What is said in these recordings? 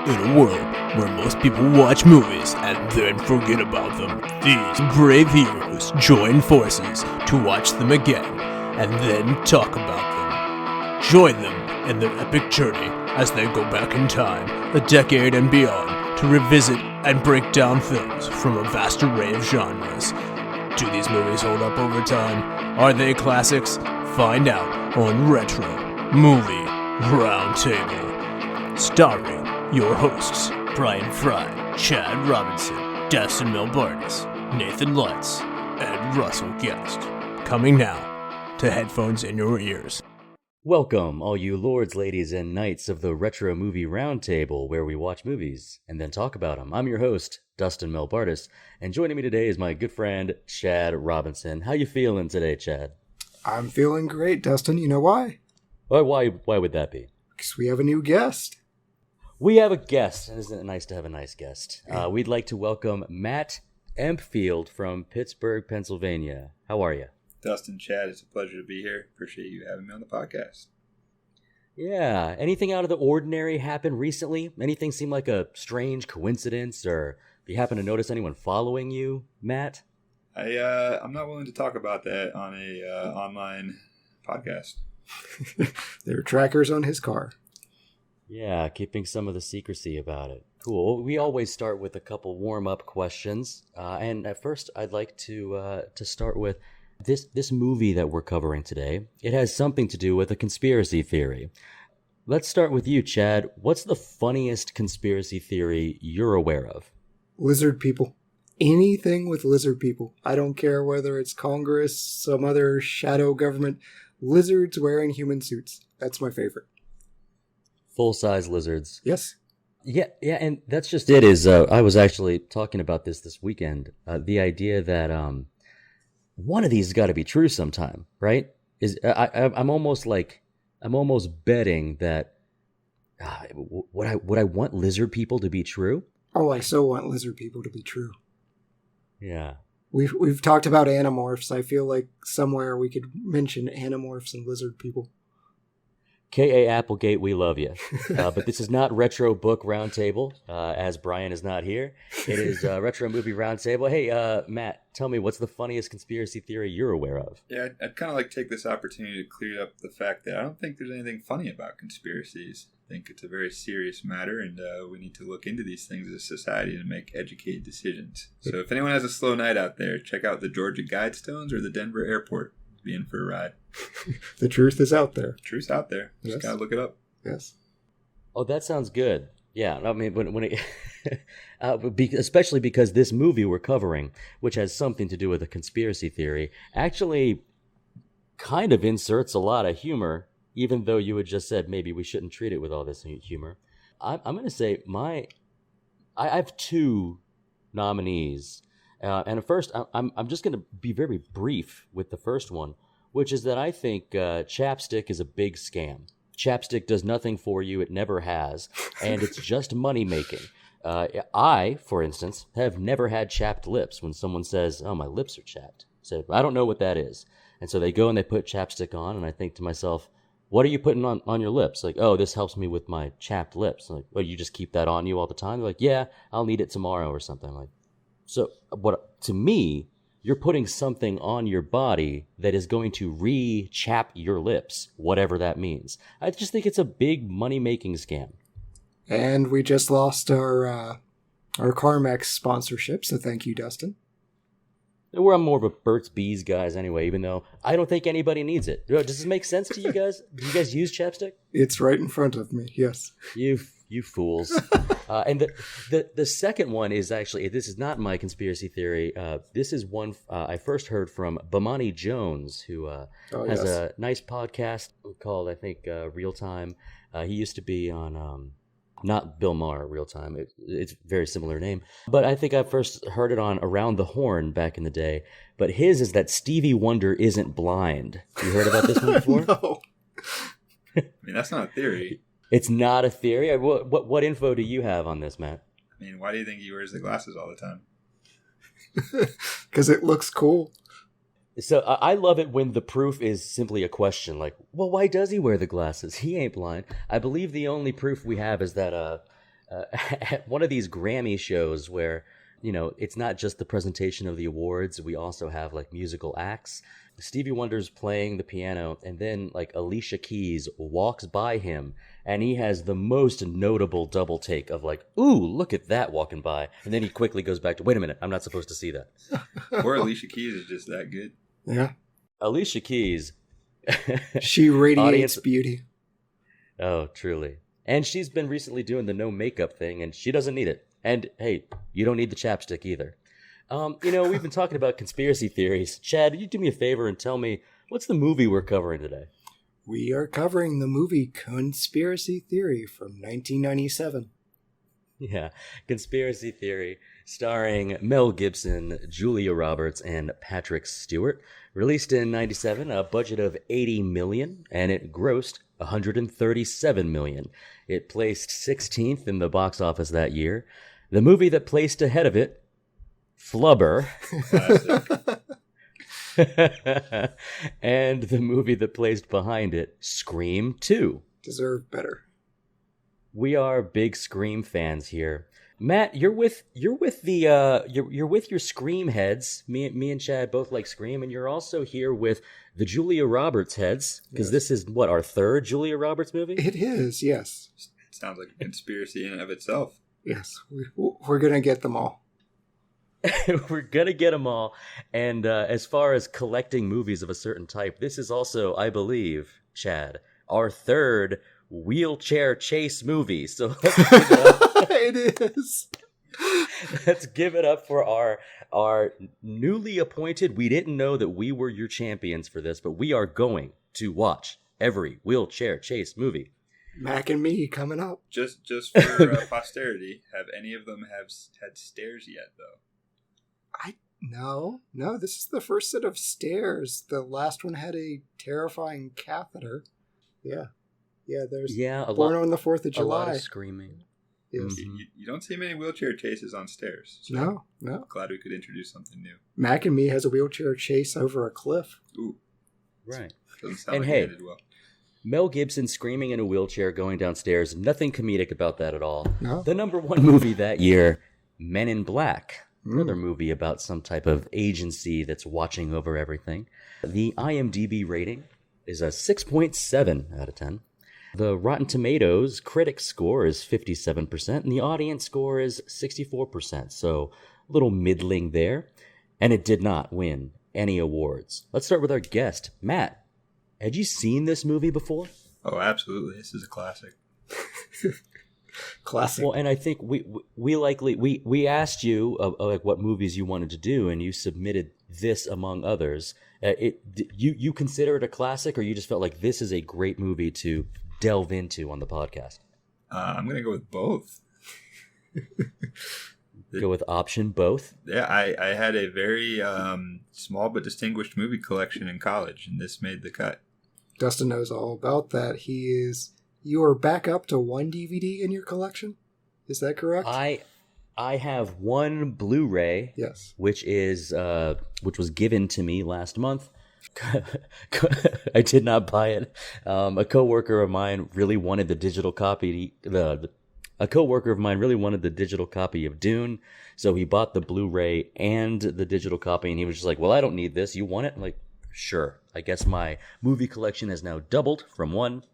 In a world where most people watch movies and then forget about them, these brave heroes join forces to watch them again and then talk about them. Join them in their epic journey as they go back in time, a decade and beyond, to revisit and break down films from a vast array of genres. Do these movies hold up over time? Are they classics? Find out on Retro Movie Roundtable. Starring your hosts, Brian Fry, Chad Robinson, Dustin Melbardis, Nathan Lutz, and Russell Guest. Coming now to headphones in your ears. Welcome, all you lords, ladies, and knights of the Retro Movie Roundtable, where we watch movies and then talk about them. I'm your host, Dustin Melbardis, and joining me today is my good friend, Chad Robinson. How you feeling today, Chad? I'm feeling great, Dustin. You know why? Why would that be? Because we have a new guest. We have a guest, and isn't it nice to have a nice guest? We'd like to welcome Matt Empfield from Pittsburgh, Pennsylvania. How are you? Dustin, Chad, it's a pleasure to be here. Appreciate you having me on the podcast. Yeah. Anything out of the ordinary happened recently? Anything seem like a strange coincidence, or if you happen to notice anyone following you, Matt? I'm not willing to talk about that on a online podcast. There are trackers on his car. Yeah, keeping some of the secrecy about it. Cool. We always start with a couple warm-up questions, and at first, I'd like to start with this movie that we're covering today. It has something to do with a conspiracy theory. Let's start with you, Chad. What's the funniest conspiracy theory you're aware of? Lizard people. Anything with lizard people. I don't care whether it's Congress, some other shadow government. Lizards wearing human suits. That's my favorite. Full-size lizards. Yes. Yeah, and that's just it. I was actually talking about this weekend. The idea that one of these has got to be true sometime, right? I'm almost betting that would I want lizard people to be true? Oh, I so want lizard people to be true. Yeah. We've talked about animorphs. I feel like somewhere we could mention animorphs and lizard people. K.A. Applegate, we love you. But this is not Retro Book Roundtable, as Brian is not here. It is Retro Movie Roundtable. Hey, Matt, tell me, what's the funniest conspiracy theory you're aware of? Yeah, I'd kind of like to take this opportunity to clear up the fact that I don't think there's anything funny about conspiracies. I think it's a very serious matter, and we need to look into these things as a society to make educated decisions. So if anyone has a slow night out there, check out the Georgia Guidestones or the Denver Airport. Be in for a ride. The truth is out there. Truth's out there. Just gotta look it up. Yes. Oh, that sounds good. Yeah, I mean, when it, especially because this movie we're covering, which has something to do with a conspiracy theory, actually kind of inserts a lot of humor, even though you had just said maybe we shouldn't treat it with all this humor. I'm going to say I have two nominees. And at first, I'm just going to be very brief with the first one, which is that I think chapstick is a big scam. Chapstick does nothing for you. It never has. And it's just money-making. I, for instance, have never had chapped lips. When someone says, oh, my lips are chapped, so I don't know what that is. And so they go and they put chapstick on, and I think to myself, what are you putting on your lips? Like, oh, this helps me with my chapped lips. I'm like, well, you just keep that on you all the time? They're like, yeah, I'll need it tomorrow or something. I'm like, so to me, you're putting something on your body that is going to re-chap your lips, whatever that means. I just think it's a big money-making scam. And we just lost our Carmex sponsorship, so thank you, Dustin. I'm more of a Burt's Bees guys anyway, even though I don't think anybody needs it. Does this make sense to you guys? Do you guys use chapstick? It's right in front of me, yes. You fools. And the second one is actually, this is not my conspiracy theory. This is one I first heard from Bomani Jones, who has a nice podcast called, I think, Real Time. He used to be on, not Bill Maher, Real Time. It's a very similar name. But I think I first heard it on Around the Horn back in the day. But his is that Stevie Wonder isn't blind. You heard about this one before? No. I mean, that's not a theory. It's not a theory? What info do you have on this, Matt? I mean, why do you think he wears the glasses all the time? Because it looks cool. So I love it when the proof is simply a question, like, well, why does he wear the glasses? He ain't blind. I believe the only proof we have is that at one of these Grammy shows where, it's not just the presentation of the awards. We also have like musical acts. Stevie Wonder's playing the piano, and then like Alicia Keys walks by him, and he has the most notable double take of like, ooh, look at that walking by. And then he quickly goes back to, wait a minute, I'm not supposed to see that. Or Alicia Keys is just that good. Yeah. Alicia Keys. She radiates Audience... beauty. Oh, truly. And she's been recently doing the no makeup thing, and she doesn't need it. And hey, you don't need the chapstick either. We've been talking about conspiracy theories. Chad, would you do me a favor and tell me, what's the movie we're covering today? We are covering the movie Conspiracy Theory from 1997. Yeah, Conspiracy Theory, starring Mel Gibson, Julia Roberts, and Patrick Stewart. Released in 97, a budget of $80 million, and it grossed $137 million. It placed 16th in the box office that year. The movie that placed ahead of it, Flubber. And the movie that placed behind it, Scream 2. Deserve better. We are big Scream fans here. Matt, you're with your Scream heads. Me and Chad both like Scream, and you're also here with the Julia Roberts heads, because This is what, our third Julia Roberts movie? It is, yes. It sounds like a conspiracy in and of itself. Yes, we're gonna get them all. We're gonna get them all. And as far as collecting movies of a certain type, this is also, I believe, Chad, our third wheelchair chase movie. So let's give it up. It is. Let's give it up for our newly appointed. We didn't know that we were your champions for this, but we are going to watch every wheelchair chase movie. Mac and me coming up. Just for posterity, have any of them had stairs yet, though? No, this is the first set of stairs. The last one had a terrifying catheter. Yeah, there's Born on the 4th of July. A lot of screaming. Yes. You don't see many wheelchair chases on stairs. So No. Glad we could introduce something new. Mac and me has a wheelchair chase over a cliff. Ooh. Right. Doesn't sound And like hey, it did well. Mel Gibson screaming in a wheelchair going downstairs. Nothing comedic about that at all. No. The number one movie that year, Men in Black. Another movie about some type of agency that's watching over everything. The IMDb rating is a 6.7 out of 10. The Rotten Tomatoes critic score is 57%, and the audience score is 64%. So a little middling there. And it did not win any awards. Let's start with our guest, Matt. Had you seen this movie before? Oh, absolutely. This is a classic. Classic. Well, and I think we asked you like what movies you wanted to do, and you submitted this among others. You consider it a classic, or you just felt like this is a great movie to delve into on the podcast? I'm going to go with both. Go with option both? Yeah, I had a very small but distinguished movie collection in college, and this made the cut. Dustin knows all about that. You are back up to one DVD in your collection? Is that correct? I have one Blu-ray. Yes. Which was given to me last month. I did not buy it. A coworker of mine really wanted the digital copy. A coworker of mine really wanted the digital copy of Dune, so he bought the Blu-ray and the digital copy, and he was just like, "Well, I don't need this. You want it?" I'm like, sure. I guess my movie collection has now doubled from 1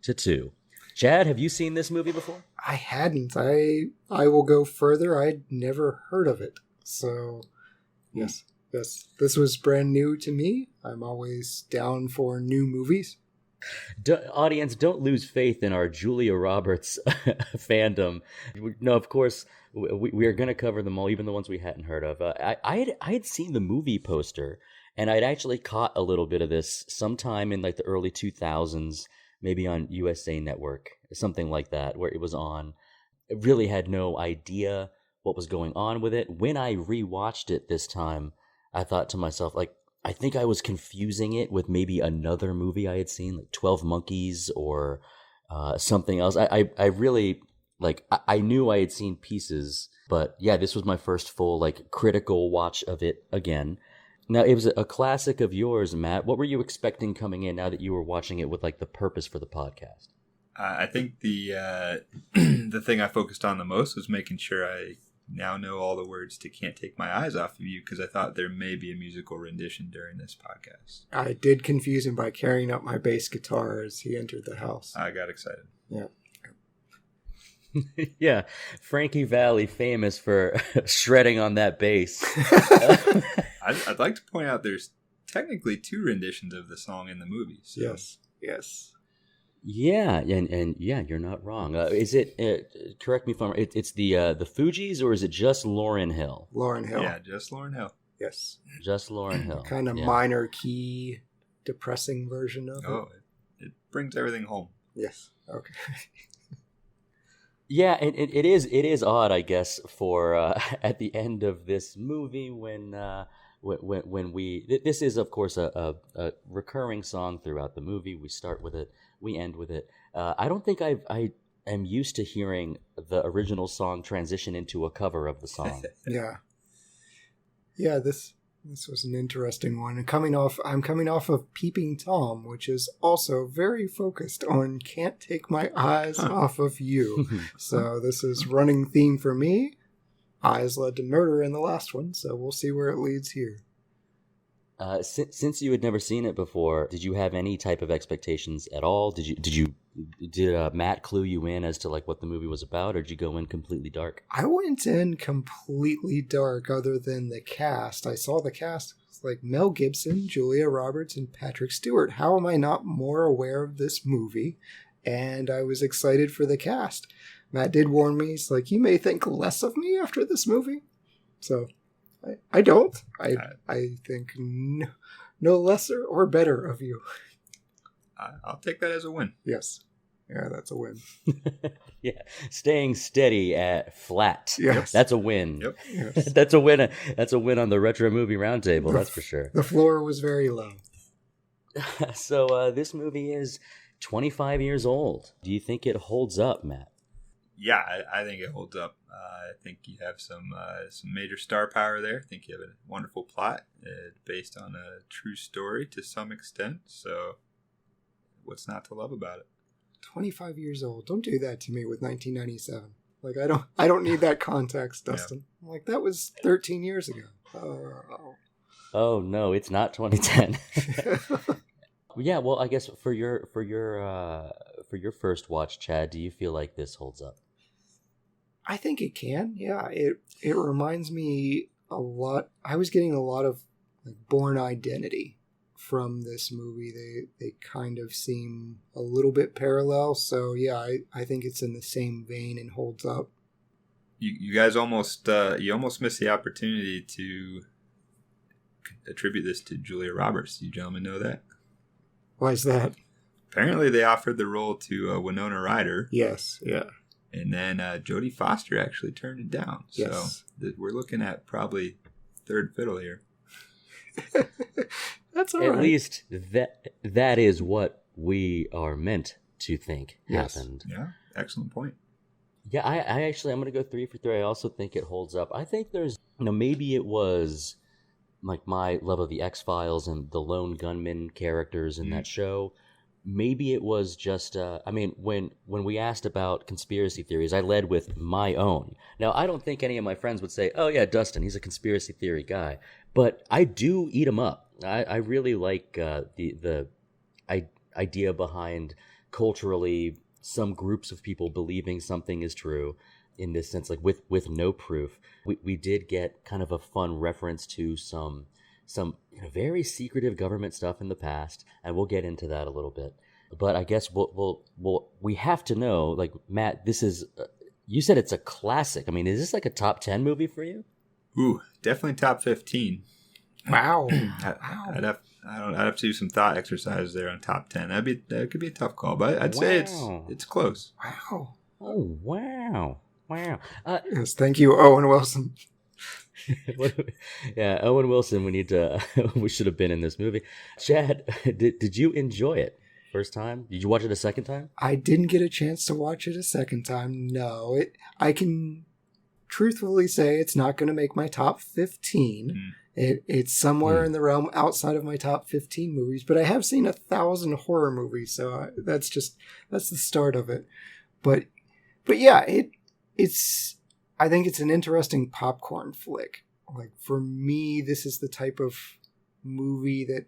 to 2. Chad, have you seen this movie before? I hadn't. I will go further. I'd never heard of it. So, yes. This was brand new to me. I'm always down for new movies. Audience, don't lose faith in our Julia Roberts fandom. No, of course, we are going to cover them all, even the ones we hadn't heard of. I had seen the movie poster, and I'd actually caught a little bit of this sometime in like the early 2000s, maybe on USA Network, something like that, where it was on. I really had no idea what was going on with it. When I rewatched it this time, I thought to myself, like, I think I was confusing it with maybe another movie I had seen, like 12 Monkeys or something else. I really, like, I knew I had seen pieces, but yeah, this was my first full, like, critical watch of it again. Now, it was a classic of yours, Matt. What were you expecting coming in now that you were watching it with, like, the purpose for the podcast? I think the the thing I focused on the most was making sure I now know all the words to "Can't Take My Eyes Off of You" because I thought there may be a musical rendition during this podcast. I did confuse him by carrying up my bass guitar as he entered the house. I got excited. Yeah. Yeah, Frankie Valli, famous for shredding on that bass. I'd like to point out there's technically 2 renditions of the song in the movie. So. Yes. Yeah, and yeah, you're not wrong. Is it? Correct me if I'm wrong. It's the Fugees, or is it just Lauryn Hill? Lauryn Hill. Yeah, just Lauryn Hill. Yes. Just Lauryn Hill. Kind of minor key, depressing version of it. Oh, it brings everything home. Yes. Okay. Yeah, it is odd, I guess, for at the end of this movie when this is of course a recurring song throughout the movie. We start with it, we end with it. I don't think I am used to hearing the original song transition into a cover of the song. Yeah. This was an interesting one. And I'm coming off of Peeping Tom, which is also very focused on "Can't Take My Eyes Off of You." So this is running theme for me. Eyes led to murder in the last one, so we'll see where it leads here. Since you had never seen it before, did you have any type of expectations at all? Did Matt clue you in as to like what the movie was about, or did you go in completely dark? I went in completely dark. Other than the cast, I saw the cast. It was like Mel Gibson, Julia Roberts, and Patrick Stewart. How am I not more aware of this movie? And I was excited for the cast. Matt did warn me. He's like, you may think less of me after this movie. So I don't. I think no lesser or better of you. I'll take that as a win. Yes. Yeah, that's a win. Yeah, staying steady at flat. Yes. That's a win. Yep. Yes. That's a win. That's a win on the Retro Movie Roundtable. That's for sure. The floor was very low. So this movie is 25 years old. Do you think it holds up, Matt? Yeah, I think it holds up. I think you have some major star power there. I think you have a wonderful plot based on a true story to some extent. So what's not to love about it? 25 years old. Don't do that to me with 1997. Like I don't need that context, Dustin. Yeah. Like that was 13 years ago. Oh no, it's not 2010. Yeah, well, I guess for your first watch, Chad, do you feel like this holds up? I think it can. Yeah, it reminds me a lot. I was getting a lot of like Born Identity from this movie. They kind of seem a little bit parallel. So yeah, I think it's in the same vein and holds up. You guys almost missed the opportunity to attribute this to Julia Roberts. You gentlemen know that? Why is that? Apparently they offered the role to Winona Ryder. Yes, yeah. And then Jodie Foster actually turned it down. Yes. So we're looking at probably third fiddle here. That's all right. At least that is what we are meant to think happened. Yeah, excellent point. Yeah, I actually, I'm going to go 3 for 3. I also think it holds up. I think there's, maybe it was like my love of the X-Files and the lone gunman characters in that show. Maybe it was just, when we asked about conspiracy theories, I led with my own. Now, I don't think any of my friends would say, oh yeah, Dustin, he's a conspiracy theory guy. But I do eat him up. I really like the idea behind culturally some groups of people believing something is true in this sense, like with no proof. We did get kind of a fun reference to some very secretive government stuff in the past, and we'll get into that a little bit. But I guess we have to know, like, Matt, this is you said it's a classic. I mean, is this like a top 10 movie for you? Ooh, definitely top 15. Wow. I'd have to do some thought exercises there on top 10. That could be a tough call, but I'd say it's close. Wow. Oh, wow. Yes, thank you, Owen Wilson. Yeah, Owen Wilson. We should have been in this movie. Chad, did you enjoy it first time? Did you watch it a second time? I didn't get a chance to watch it a second time. No, I can truthfully say it's not going to make my top 15. It's somewhere in the realm outside of my top 15 movies, but I have seen 1,000 horror movies, so that's the start of it. But yeah, it's I think it's an interesting popcorn flick. Like, for me, this is the type of movie that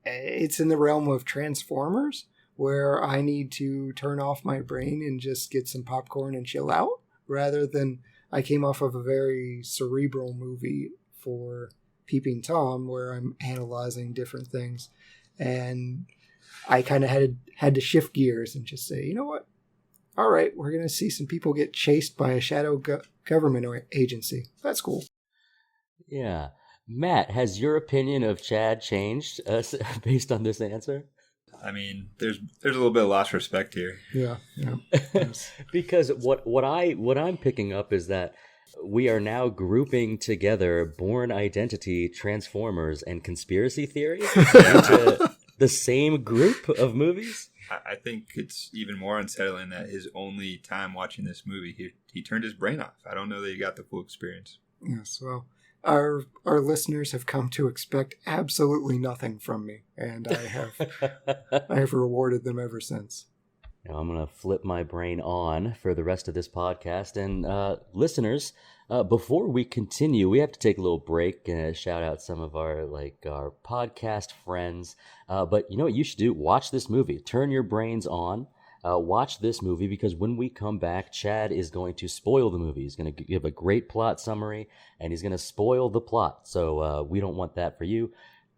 it's in the realm of Transformers, where I need to turn off my brain and just get some popcorn and chill out, rather than I came off of a very cerebral movie for Peeping Tom, where I'm analyzing different things, and I kind of had to shift gears and just say, you know what? All right, we're going to see some people get chased by a shadow government agency. That's cool. Yeah. Matt, has your opinion of Chad changed based on this answer? I mean, there's a little bit of lost respect here. Yeah. Yes. Because what I'm picking up is that we are now grouping together Bourne Identity, Transformers, and Conspiracy Theory into the same group of movies. I think it's even more unsettling that his only time watching this movie, he turned his brain off. I don't know that he got the full experience. Yes, well, our listeners have come to expect absolutely nothing from me, and I have rewarded them ever since. Now I'm going to flip my brain on for the rest of this podcast. And listeners, before we continue, we have to take a little break and shout out some of our podcast friends. But you know what you should do? Watch this movie. Turn your brains on. Watch this movie, because when we come back, Chad is going to spoil the movie. He's going to give a great plot summary, and he's going to spoil the plot. So we don't want that for you.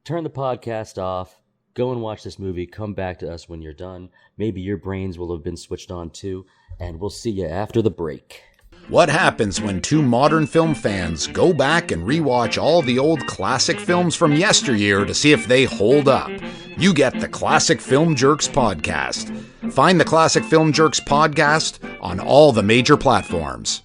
Turn the podcast off. Go and watch this movie. Come back to us when you're done. Maybe your brains will have been switched on too. And we'll see you after the break. What happens when two modern film fans go back and rewatch all the old classic films from yesteryear to see if they hold up? You get the Classic Film Jerks podcast. Find the Classic Film Jerks podcast on all the major platforms.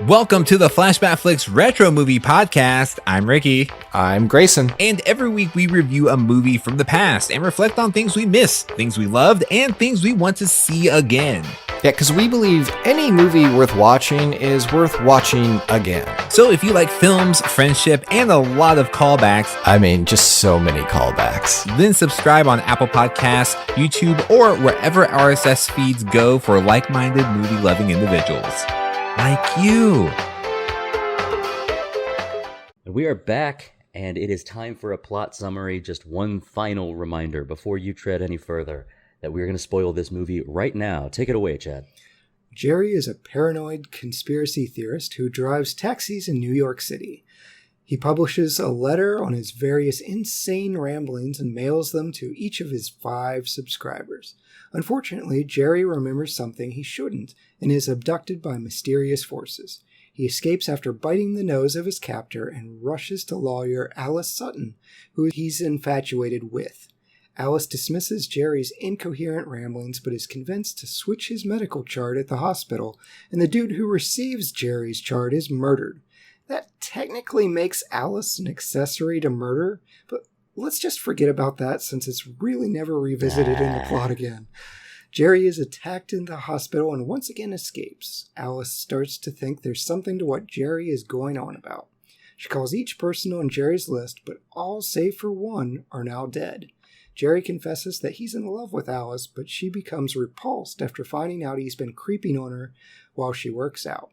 Welcome to the Flashback Flicks Retro Movie Podcast. I'm Ricky. I'm Grayson. And every week we review a movie from the past and reflect on things we missed, things we loved, and things we want to see again. Yeah, because we believe any movie worth watching is worth watching again. So if you like films, friendship, and a lot of callbacks, I mean, just so many callbacks, then subscribe on Apple Podcasts, YouTube, or wherever RSS feeds go for like-minded movie-loving individuals. Like you. We are back, and it is time for a plot summary. Just one final reminder before you tread any further that we're going to spoil this movie right now. Take it away, Chad. Jerry is a paranoid conspiracy theorist who drives taxis in New York City. He publishes a letter on his various insane ramblings and mails them to each of his 5 subscribers. Unfortunately, Jerry remembers something he shouldn't and is abducted by mysterious forces. He escapes after biting the nose of his captor and rushes to lawyer Alice Sutton, who he's infatuated with. Alice dismisses Jerry's incoherent ramblings but is convinced to switch his medical chart at the hospital, and the dude who receives Jerry's chart is murdered. That technically makes Alice an accessory to murder, but let's just forget about that since it's really never revisited in the plot again. Jerry is attacked in the hospital and once again escapes. Alice starts to think there's something to what Jerry is going on about. She calls each person on Jerry's list, but all save for one are now dead. Jerry confesses that he's in love with Alice, but she becomes repulsed after finding out he's been creeping on her while she works out.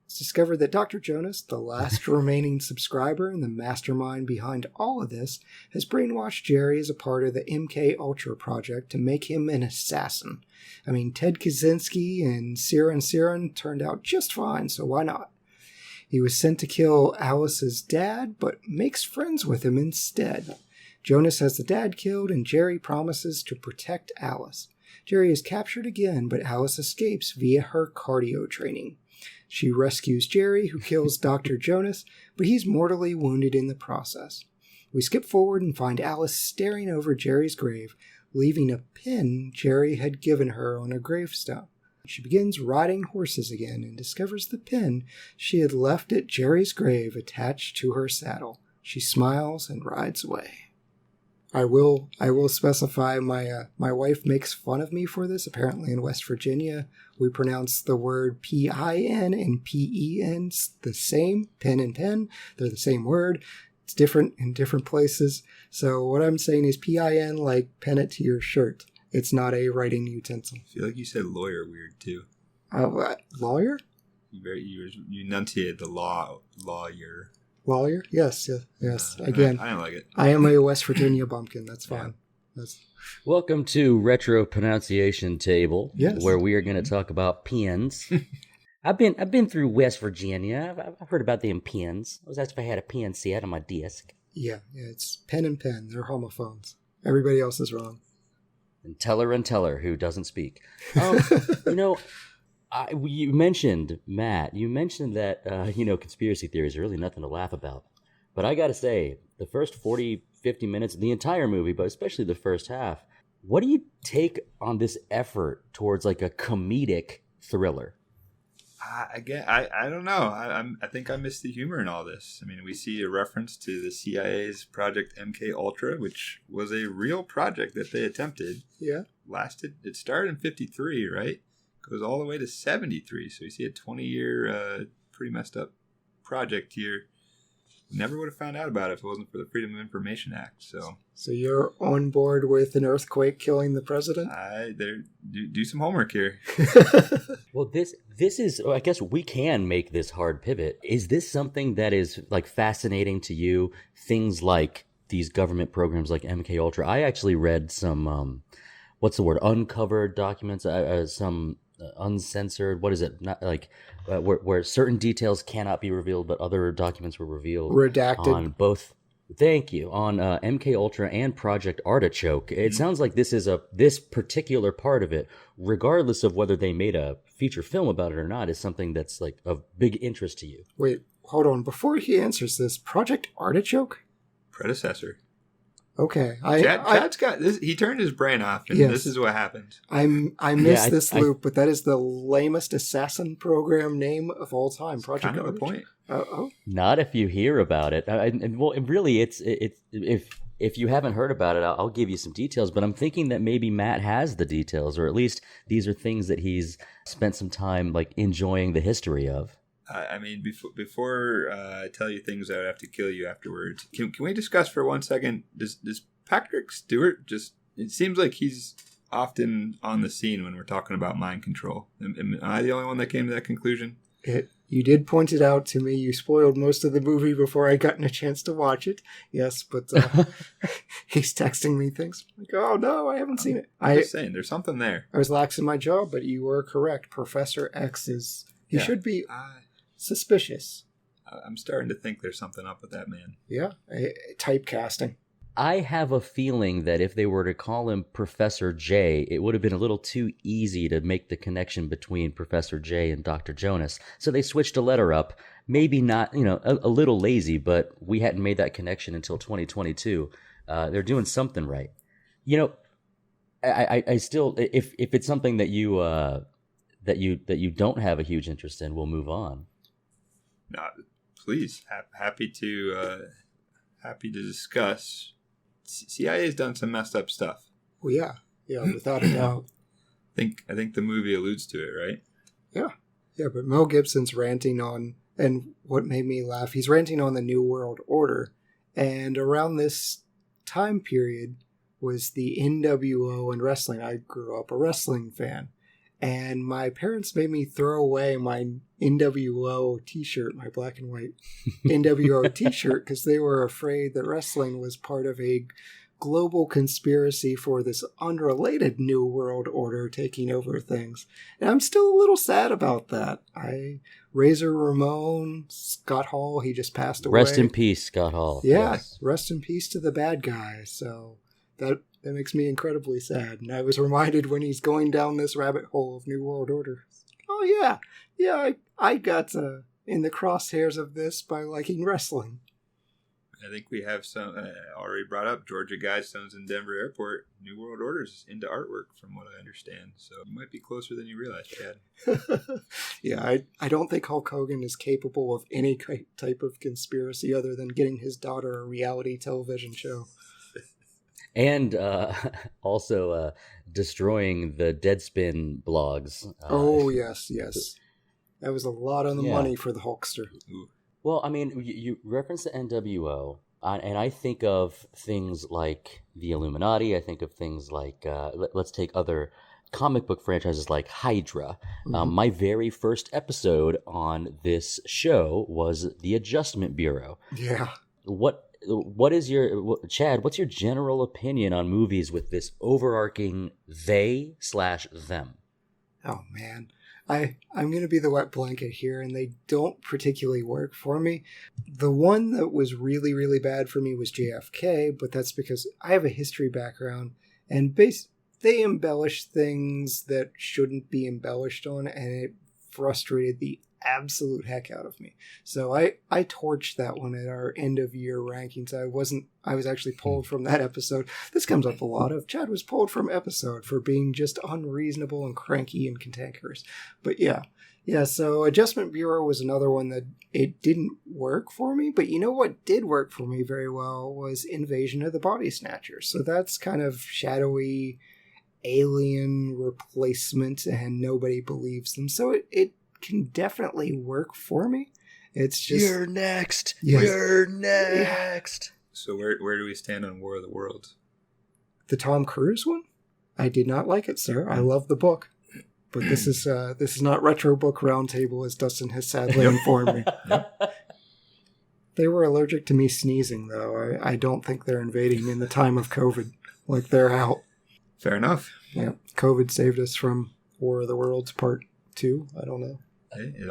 It's discovered that Dr. Jonas, the last remaining subscriber and the mastermind behind all of this, has brainwashed Jerry as a part of the MK Ultra project to make him an assassin. I mean, Ted Kaczynski and Siren turned out just fine, so why not? He was sent to kill Alice's dad, but makes friends with him instead. Jonas has the dad killed, and Jerry promises to protect Alice. Jerry is captured again, but Alice escapes via her cardio training. She rescues Jerry, who kills Dr. Jonas, but he's mortally wounded in the process. We skip forward and find Alice staring over Jerry's grave, leaving a pin Jerry had given her on a gravestone. She begins riding horses again and discovers the pin she had left at Jerry's grave attached to her saddle. She smiles and rides away. I will specify my wife makes fun of me for this. Apparently in West Virginia, we pronounce the word P-I-N and P-E-N the same. Pen and pen, they're the same word. It's different in different places. So what I'm saying is P-I-N like pen it to your shirt. It's not a writing utensil. I feel like you said lawyer weird too. What? Lawyer? You enunciated the lawyer. Lawyer? Yes. Again, I don't like it. I am a West Virginia bumpkin. That's fine. Welcome to Retro Pronunciation Table, yes, where we are going to talk about pens. I've been through West Virginia. I've heard about them pens. I was asked if I had a PNC out on my desk. Yeah, it's pen and pen. They're homophones. Everybody else is wrong. And teller, who doesn't speak. You mentioned, Matt, that, conspiracy theories are really nothing to laugh about. But I got to say, the first 40, 50 minutes, the entire movie, but especially the first half, what do you take on this effort towards like a comedic thriller? I don't know. I think I missed the humor in all this. I mean, we see a reference to the CIA's Project MK Ultra, which was a real project that they attempted. Yeah. It started in 53, right? Goes all the way to 73. So you see a 20-year, pretty messed up project here. Never would have found out about it if it wasn't for the Freedom of Information Act. So you're on board with an earthquake killing the president? Do some homework here. Well, this is, I guess we can make this hard pivot. Is this something that is like fascinating to you? Things like these government programs like MK Ultra. I actually read some, uncovered documents, some uncensored, what is it? Not like where certain details cannot be revealed, but other documents were revealed. Redacted. On both. Thank you. On MK Ultra and Project Artichoke. It sounds like this particular part of it, regardless of whether they made a feature film about it or not, is something that's like of big interest to you. Wait, hold on. Before he answers this, Project Artichoke? Predecessor. Okay. Chad's got this. He turned his brain off, and yes, this is what happened. I missed this loop, but that is the lamest assassin program name of all time. Project Kind of the point. Not if you hear about it. Really, it's if you haven't heard about it, I'll give you some details. But I'm thinking that maybe Matt has the details, or at least these are things that he's spent some time like enjoying the history of. I mean, before I tell you things, I would have to kill you afterwards. Can we discuss for 1 second? Does Patrick Stewart it seems like he's often on the scene when we're talking about mind control. Am I the only one that came to that conclusion? You did point it out to me. You spoiled most of the movie before I gotten a chance to watch it. Yes, but he's texting me things. Like, oh no, I haven't seen it. I'm just saying, there's something there. I was lax in my job, but you were correct. Professor X should be suspicious. I'm starting to think there's something up with that man. Yeah, typecasting. I have a feeling that if they were to call him Professor J, it would have been a little too easy to make the connection between Professor J and Dr. Jonas. So they switched a letter up. Maybe not, a little lazy, but we hadn't made that connection until 2022. They're doing something right. I still, if it's something that you don't have a huge interest in, we'll move on. No, please. Happy to discuss. CIA's done some messed up stuff. Well, yeah, without a doubt. I think the movie alludes to it, right? Yeah, but Mel Gibson's ranting on, and what made me laugh, he's ranting on the New World Order, and around this time period was the NWO and wrestling. I grew up a wrestling fan. And my parents made me throw away my NWO t-shirt, my black and white NWO t-shirt, because they were afraid that wrestling was part of a global conspiracy for this unrelated New World Order taking over things. And I'm still a little sad about that. Razor Ramon, Scott Hall, he just passed away. Rest in peace, Scott Hall. Yeah, yes. Rest in peace to the bad guy. So that makes me incredibly sad. And I was reminded when he's going down this rabbit hole of New World Order. Oh, yeah, I got in the crosshairs of this by liking wrestling. I think we have some already brought up Georgia Guidestones in Denver Airport. New World Order's into artwork, from what I understand. So you might be closer than you realize, Chad. Yeah, I don't think Hulk Hogan is capable of any type of conspiracy other than getting his daughter a reality television show. and also destroying the Deadspin blogs. Oh, yes. That was a lot on the money for the Hulkster. Well, I mean, you reference the NWO, and I think of things like the Illuminati. I think of things like, let's take other comic book franchises like Hydra. My very first episode on this show was the Adjustment Bureau. Yeah. What is Chad, what's your general opinion on movies with this overarching they/them? Oh, man. I'm going to be the wet blanket here, and they don't particularly work for me. The one that was really, really bad for me was JFK, but that's because I have a history background, and they embellish things that shouldn't be embellished on, and it frustrated the absolute heck out of me. So I torched that one at our end of year rankings. I was actually pulled from that episode. This comes up a lot of Chad was pulled from episode for being just unreasonable and cranky and cantankerous. But yeah, so Adjustment Bureau was another one that it didn't work for me, but you know what did work for me very well was Invasion of the Body Snatchers. So that's kind of shadowy alien replacement, and nobody believes them. So it can definitely work for me. It's just You're next. Yes. You're next. So where do we stand on War of the Worlds? The Tom Cruise one? I did not like it, sir. I love the book. But this is not Retro Book Roundtable, as Dustin has sadly informed me. They were allergic to me sneezing, though. I don't think they're invading in the time of COVID. Like, they're out. Fair enough. Yeah, COVID saved us from War of the Worlds Part 2. I don't know.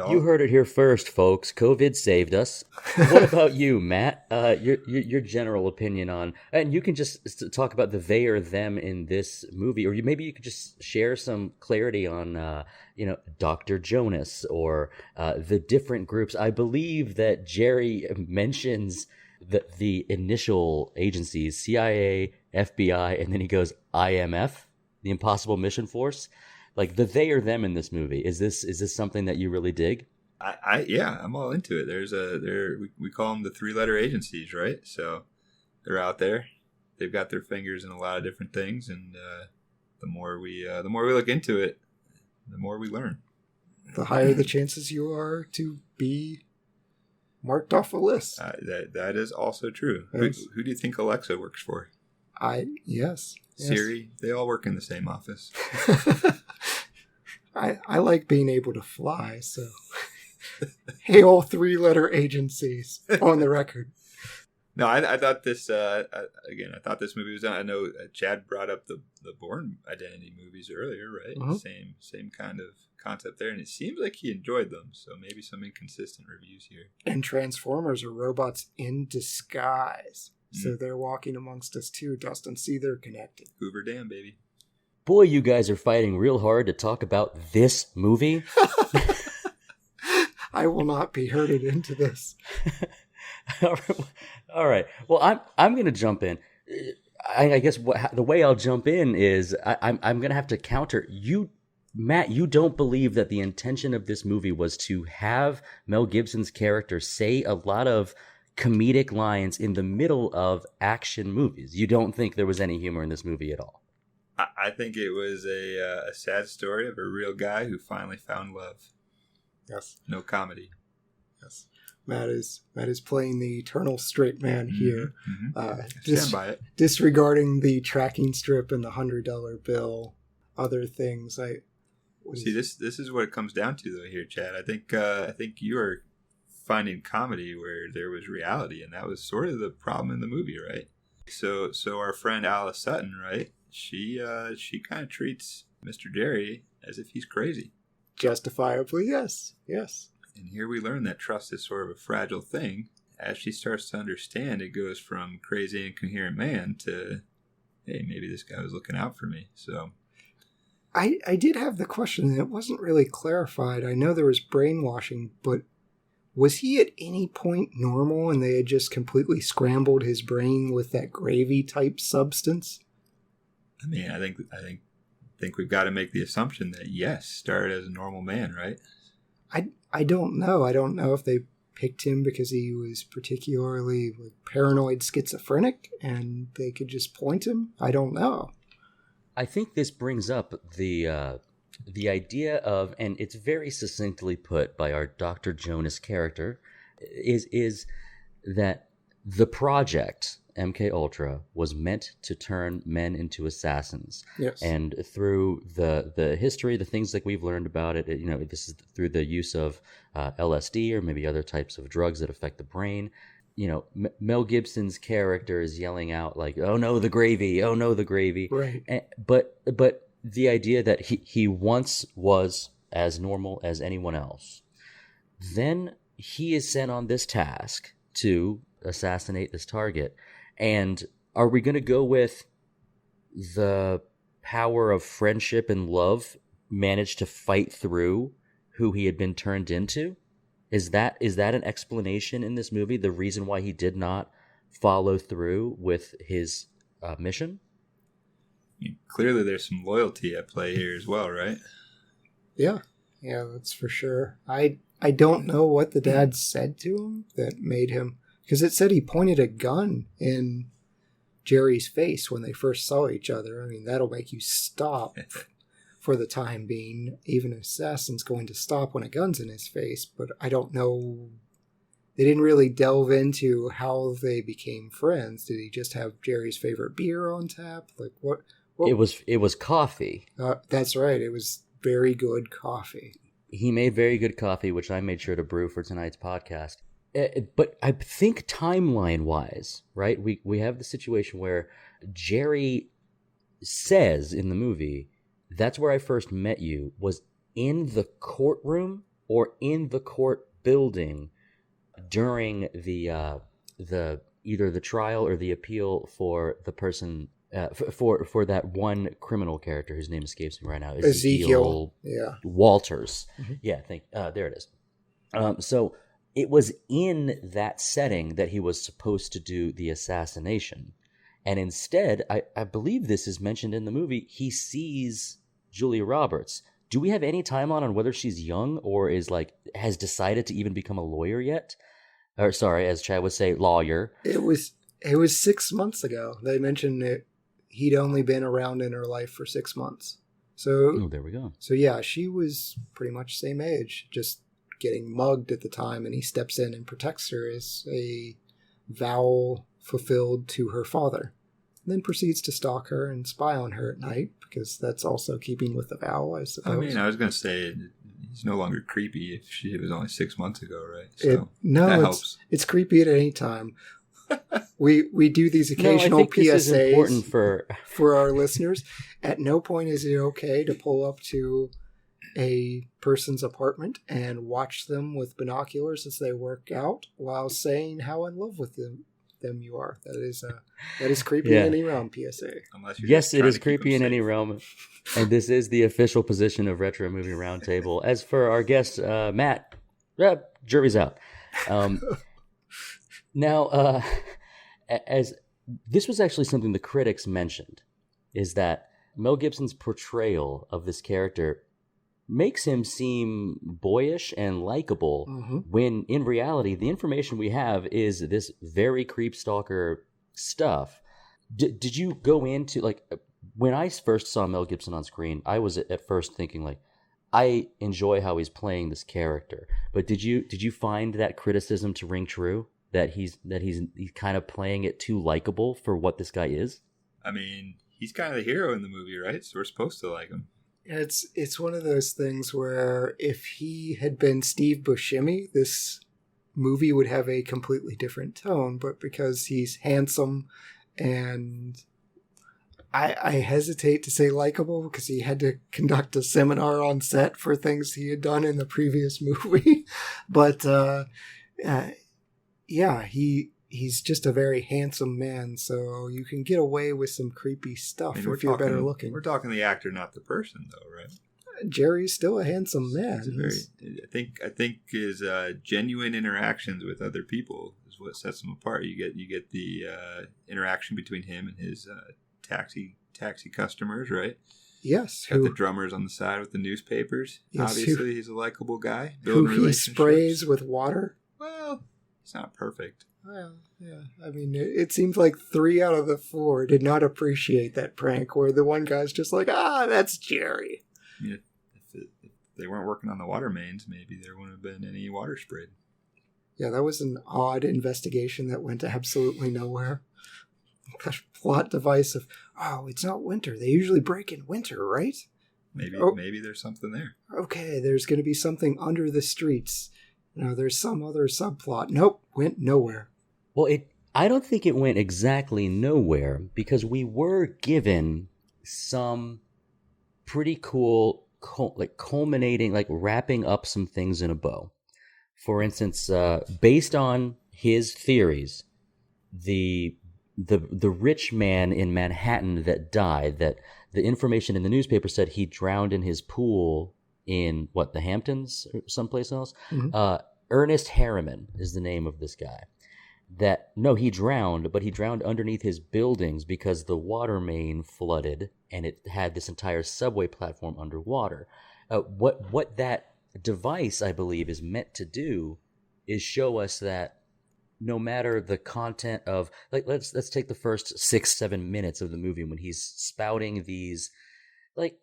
You heard it here first, folks. COVID saved us. What about you, Matt? Your general opinion on, and you can just talk about the they or them in this movie, or maybe you could just share some clarity on, Dr. Jonas or the different groups. I believe that Jerry mentions the initial agencies, CIA, FBI, and then he goes IMF, the Impossible Mission Force. Like the they or them in this movie, is this something that you really dig? I'm all into it. We call them the 3-letter agencies, right? So they're out there. They've got their fingers in a lot of different things, and the more we look into it, the more we learn. The higher the chances you are to be marked off a list. That is also true. Yes. Who do you think Alexa works for? Yes. Siri, they all work in the same office. I like being able to fly, so hail 3-letter agencies on the record. No, I thought this I thought this movie was done. I know Chad brought up the Bourne Identity movies earlier, right? Uh-huh. Same kind of concept there, and it seems like he enjoyed them. So maybe some inconsistent reviews here. And Transformers are robots in disguise. So they're walking amongst us too, Dustin. See, they're connected. Hoover Dam, baby. Boy, you guys are fighting real hard to talk about this movie. I will not be herded into this. All right. Well, I'm going to jump in. I guess the way I'll jump in is I'm going to have to counter you. Matt, you don't believe that the intention of this movie was to have Mel Gibson's character say a lot of comedic lines in the middle of action movies. You don't think there was any humor in this movie at all? I think it was a sad story of a real guy who finally found love. Yes. No comedy. Yes. Matt is playing the eternal straight man here. Mm-hmm. Stand by it. Disregarding the tracking strip and the $100 bill, other things. This is what it comes down to, though. Here, Chad. I think you are finding comedy where there was reality, and that was sort of the problem in the movie, right? So our friend Alice Sutton, right? She kind of treats Mr. Jerry as if he's crazy. Justifiably, yes. And here we learn that trust is sort of a fragile thing. As she starts to understand, it goes from crazy incoherent man to, hey, maybe this guy was looking out for me. So I did have the question, and it wasn't really clarified. I know there was brainwashing, but was he at any point normal and they had just completely scrambled his brain with that gravy type substance? I mean, I think we've got to make the assumption that yes, started as a normal man, right? I don't know. I don't know if they picked him because he was particularly paranoid schizophrenic and they could just point him. I don't know. I think this brings up the idea of, and it's very succinctly put by our Dr. Jonas character, is that the project MK Ultra was meant to turn men into assassins. Yes. And through the history, the things that we've learned about it, this is through the use of LSD or maybe other types of drugs that affect the brain. Mel Gibson's character is yelling out like, "Oh no, the gravy! Oh no, the gravy!" Right. But the idea that he once was as normal as anyone else, then he is sent on this task to assassinate this target. And are we going to go with the power of friendship and love managed to fight through who he had been turned into? Is that an explanation in this movie, the reason why he did not follow through with his mission? Clearly there's some loyalty at play here as well, right? Yeah, that's for sure. I don't know what the dad said to him that made him, because it said he pointed a gun in Jerry's face when they first saw each other. I mean, that'll make you stop for the time being. Even an assassin's going to stop when a gun's in his face, but I don't know. They didn't really delve into how they became friends. Did he just have Jerry's favorite beer on tap? Like what? It was coffee. That's right. It was very good coffee. He made very good coffee, which I made sure to brew for tonight's podcast. But I think timeline-wise, right, we have the situation where Jerry says in the movie, "That's where I first met you," was in the courtroom or in the court building during the either the trial or the appeal for the person for that one criminal character whose name escapes me right now. Ezekiel. Walters. Mm-hmm. Yeah, there it is. So it was in that setting that he was supposed to do the assassination. And instead, I believe this is mentioned in the movie, he sees Julia Roberts. Do we have any timeline on whether she's young or has decided to even become a lawyer yet? Or sorry, as Chad would say, lawyer. It was 6 months ago. They mentioned that he'd only been around in her life for 6 months. So there we go. So yeah, she was pretty much same age, just getting mugged at the time, and he steps in and protects her as a vow fulfilled to her father. And then proceeds to stalk her and spy on her at night, because that's also keeping with the vow, I suppose. I mean, I was going to say, he's no longer creepy if it was only 6 months ago, right? So that helps. It's creepy at any time. We do these occasional I think PSAs this is important for our listeners. At no point is it okay to pull up to a person's apartment and watch them with binoculars as they work out while saying how in love with them you are. That is creepy in any realm, PSA. Yes, it is creepy in any realm. And this is the official position of Retro Movie Roundtable. As for our guest, Matt, jury's out. Now, as this was actually something the critics mentioned, is that Mel Gibson's portrayal of this character makes him seem boyish and likable, when in reality the information we have is this very creep stalker stuff. Did you go into, when I first saw Mel Gibson on screen, I was at first thinking I enjoy how he's playing this character, but did you find that criticism to ring true, that he's kind of playing it too likable for what this guy is? I mean, he's kind of the hero in the movie, right? So we're supposed to like him. It's one of those things where if he had been Steve Buscemi, this movie would have a completely different tone. But because he's handsome, and I hesitate to say likable because he had to conduct a seminar on set for things he had done in the previous movie. But he's just a very handsome man, so you can get away with some creepy stuff if you're better looking. We're talking the actor, not the person, though, right? Jerry's still a handsome man. I think his genuine interactions with other people is what sets him apart. You get the interaction between him and his taxi customers, right? Yes. Got the drummers on the side with the newspapers. Yes, obviously, he's a likable guy. Who he sprays with water. Well, He's not perfect. Well, yeah. I mean, it seems like 3 out of the 4 did not appreciate that prank, where the one guy's just like, that's Jerry. I mean, if they weren't working on the water mains, maybe there wouldn't have been any water sprayed. Yeah, that was an odd investigation that went absolutely nowhere. That plot device of, it's not winter. They usually break in winter, right? Maybe there's something there. Okay, there's going to be something under the streets. There's some other subplot. Nope, went nowhere. Well, I don't think it went exactly nowhere, because we were given some pretty cool, culminating, wrapping up some things in a bow. For instance, based on his theories, the rich man in Manhattan that died, that the information in the newspaper said he drowned in his pool in the Hamptons or someplace else. Mm-hmm. Ernest Harriman is the name of this guy. He drowned, but he drowned underneath his buildings because the water main flooded and it had this entire subway platform underwater. What that device, I believe, is meant to do is show us that no matter the content of, let's take the first 6-7 minutes of the movie when he's spouting these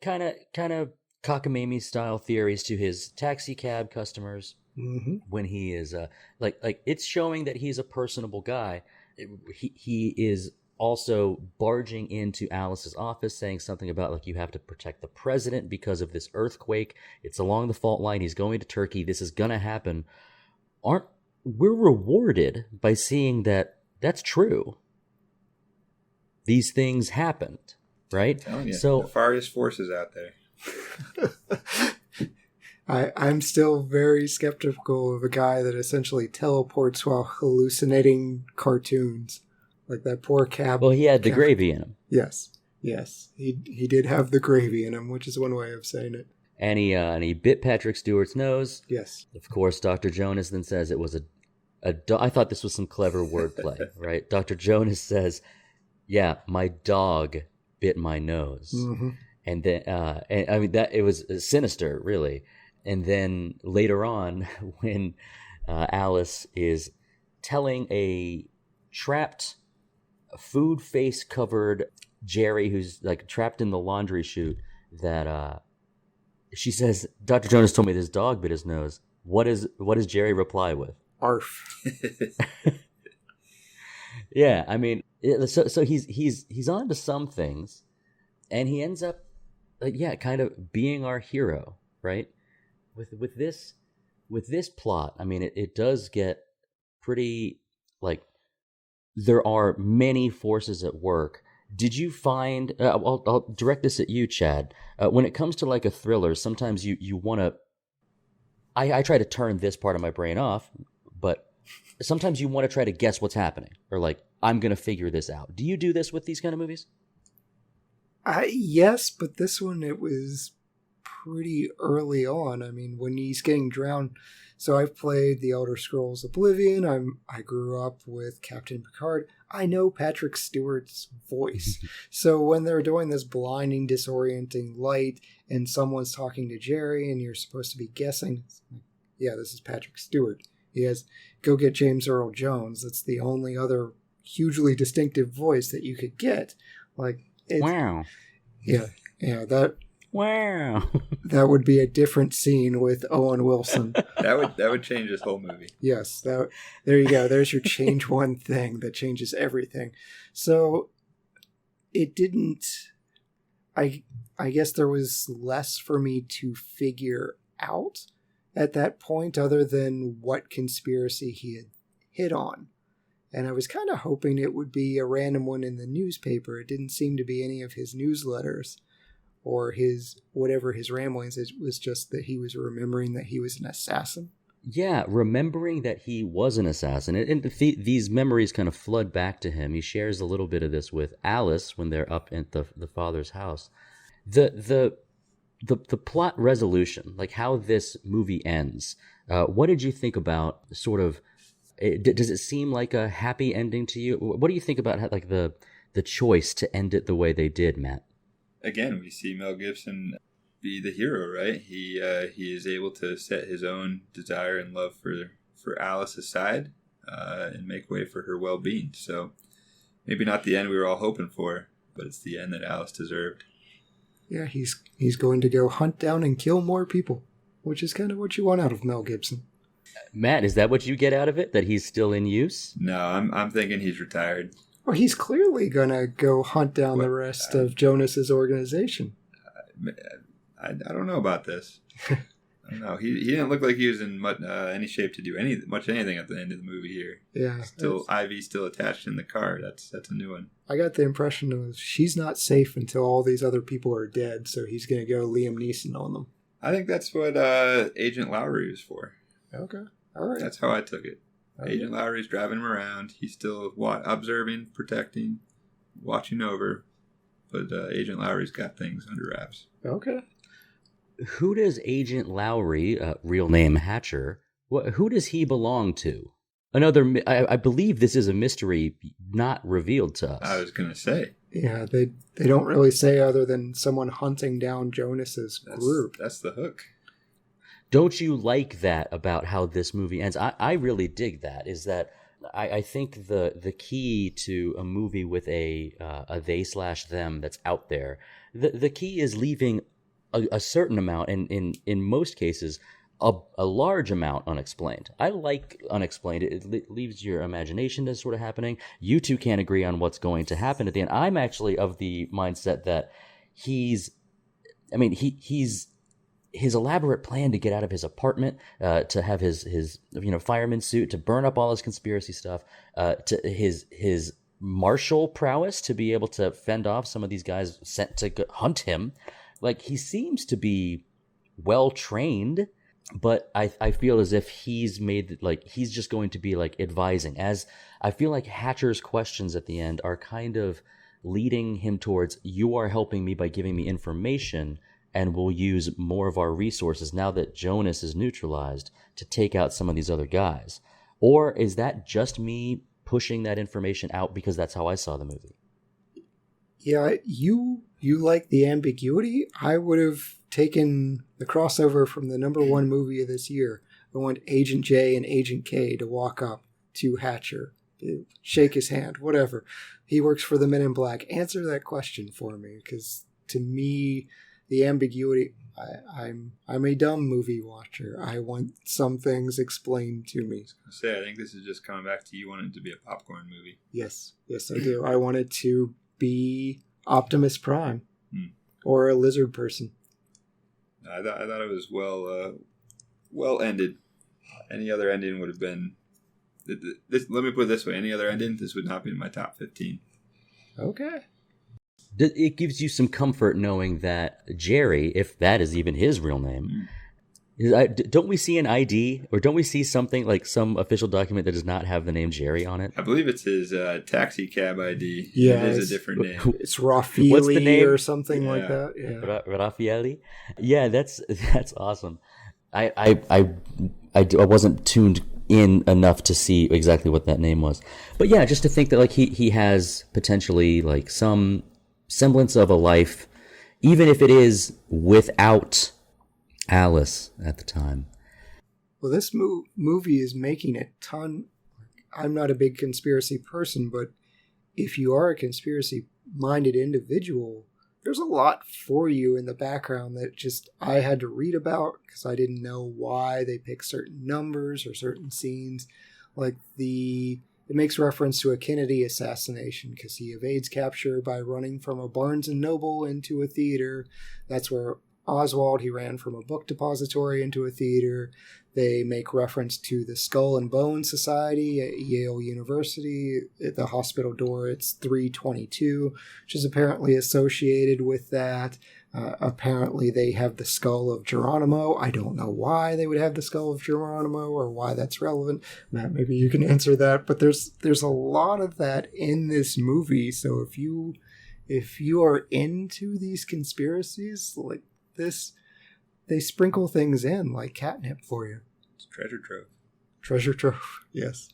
kind of cockamamie style theories to his taxi cab customers. Mm-hmm. When he is it's showing that he's a personable guy. He is also barging into Alice's office saying something about you have to protect the president because of this earthquake. It's along the fault line. He's going to Turkey. This is gonna happen. We're rewarded by seeing that that's true. These things happened, right? So nefarious forces out there. I'm still very skeptical of a guy that essentially teleports while hallucinating cartoons. Like that poor cab. Well, he had the gravy in him. Yes. He did have the gravy in him, which is one way of saying it. And he bit Patrick Stewart's nose. Yes. Of course, Dr. Jonas then says it was I thought this was some clever wordplay, right? Dr. Jonas says, "Yeah, my dog bit my nose." Mm-hmm. And then, it was sinister, really. And then later on, when Alice is telling a trapped, food face covered Jerry, who's trapped in the laundry chute, that she says, "Dr. Jonas told me this dog bit his nose." What does Jerry reply with? Arf. Yeah, I mean, so he's on to some things, and he ends up, kind of being our hero, right? With this plot, I mean, it does get pretty there are many forces at work. Did you find? I'll direct this at you, Chad. When it comes to a thriller, sometimes you want to. I try to turn this part of my brain off, but sometimes you want to try to guess what's happening, or I'm going to figure this out. Do you do this with these kind of movies? Yes, but this one, it was pretty early on. I mean, when he's getting drowned. So I've played The Elder Scrolls Oblivion. I grew up with Captain Picard. I know Patrick Stewart's voice. So when they're doing this blinding, disorienting light and someone's talking to Jerry and you're supposed to be guessing, yeah, this is Patrick Stewart. He has Go Get James Earl Jones. That's the only other hugely distinctive voice that you could get. Wow. Yeah, that. Wow. That would be a different scene with Owen Wilson. That would change this whole movie. Yes, there you go. There's your change one thing that changes everything. So it didn't. I guess there was less for me to figure out at that point, other than what conspiracy he had hit on. And I was kind of hoping it would be a random one in the newspaper. It didn't seem to be any of his newsletters or his whatever his ramblings. It was just that he was remembering that he was an assassin. Yeah, remembering that he was an assassin. And these memories kind of flood back to him. He shares a little bit of this with Alice when they're up at the father's house. The plot resolution, how this movie ends, what did you think about sort of... Does it seem like a happy ending to you? What do you think about the choice to end it the way they did, Matt? Again, we see Mel Gibson be the hero, right? He is able to set his own desire and love for Alice aside. and make way for her well-being. So maybe not the end we were all hoping for, but it's the end that Alice deserved. Yeah, he's going to go hunt down and kill more people, which is kind of what you want out of Mel Gibson. Matt, is that what you get out of it? That he's still in use? No, I'm thinking he's retired. Well, he's clearly going to go hunt down the rest of Jonas's organization. I don't know about this. I don't know. He didn't look like he was in any shape to do anything at the end of the movie here. Yeah. Ivy's still attached in the car. That's a new one. I got the impression of she's not safe until all these other people are dead, so he's going to go Liam Neeson on them. I think that's what Agent Lowry was for. Okay. All right. That's how I took it. Okay. Agent Lowry's driving him around. He's still observing, protecting, watching over. But Agent Lowry's got things under wraps. Okay. Who does Agent Lowry, real name Hatcher, who does he belong to? I believe this is a mystery not revealed to us. I was going to say. Yeah, they don't really say other than someone hunting down Jonas's group. That's the hook. Don't you like that about how this movie ends? I really dig that. Is that I think the key to a movie with a they/them that's out there, the key is leaving a certain amount, and in most cases, a large amount unexplained. I like unexplained. It leaves your imagination to sort of happening. You two can't agree on what's going to happen at the end. I'm actually of the mindset that he's his elaborate plan to get out of his apartment, to have his fireman suit, to burn up all his conspiracy stuff, to his martial prowess to be able to fend off some of these guys sent to hunt him. Like, he seems to be well trained, but I feel as if he's made, like, he's just going to be like advising. As I feel like Hatcher's questions at the end are kind of leading him towards, you are helping me by giving me information, and we'll use more of our resources now that Jonas is neutralized to take out some of these other guys. Or is that just me pushing that information out because that's how I saw the movie? Yeah, you like the ambiguity. I would have taken the crossover from the #1 movie of this year. I want Agent J and Agent K to walk up to Hatcher, shake his hand, whatever. He works for the Men in Black. Answer that question for me, because to me, the ambiguity, I'm a dumb movie watcher. I want some things explained to me. I think this is just coming back to you wanting it to be a popcorn movie. Yes, I do. I want it to be Optimus Prime or a lizard person. I thought it was well ended. Any other ending would have been this. Let me put it this way: any other ending, this would not be in my top 15. Okay. It gives you some comfort knowing that Jerry, if that is even his real name, don't we see an ID, or don't we see something like some official document that does not have the name Jerry on it? I believe it's his taxi cab ID. Yeah, it is a different name. It's Raffaele. What's the name? Or something like that. Yeah. Raffaele. Yeah, that's awesome. I wasn't tuned in enough to see exactly what that name was, but yeah, just to think that like he has potentially like some semblance of a life, even if it is without Alice at the time. Well, this movie is making a ton. I'm not a big conspiracy person, but if you are a conspiracy-minded individual, there's a lot for you in the background that just I had to read about because I didn't know why they pick certain numbers or certain scenes. Like it makes reference to a Kennedy assassination because he evades capture by running from a Barnes & Noble into a theater. That's where Oswald, he ran from a book depository into a theater. They make reference to the Skull and Bone Society at Yale University. At the hospital door, it's 322, which is apparently associated with that. Apparently, they have the skull of Geronimo. I don't know why they would have the skull of Geronimo or why that's relevant. Matt, maybe you can answer that. But there's a lot of that in this movie. So if you are into these conspiracies like this, they sprinkle things in like catnip for you. It's treasure trove. Treasure trove, yes.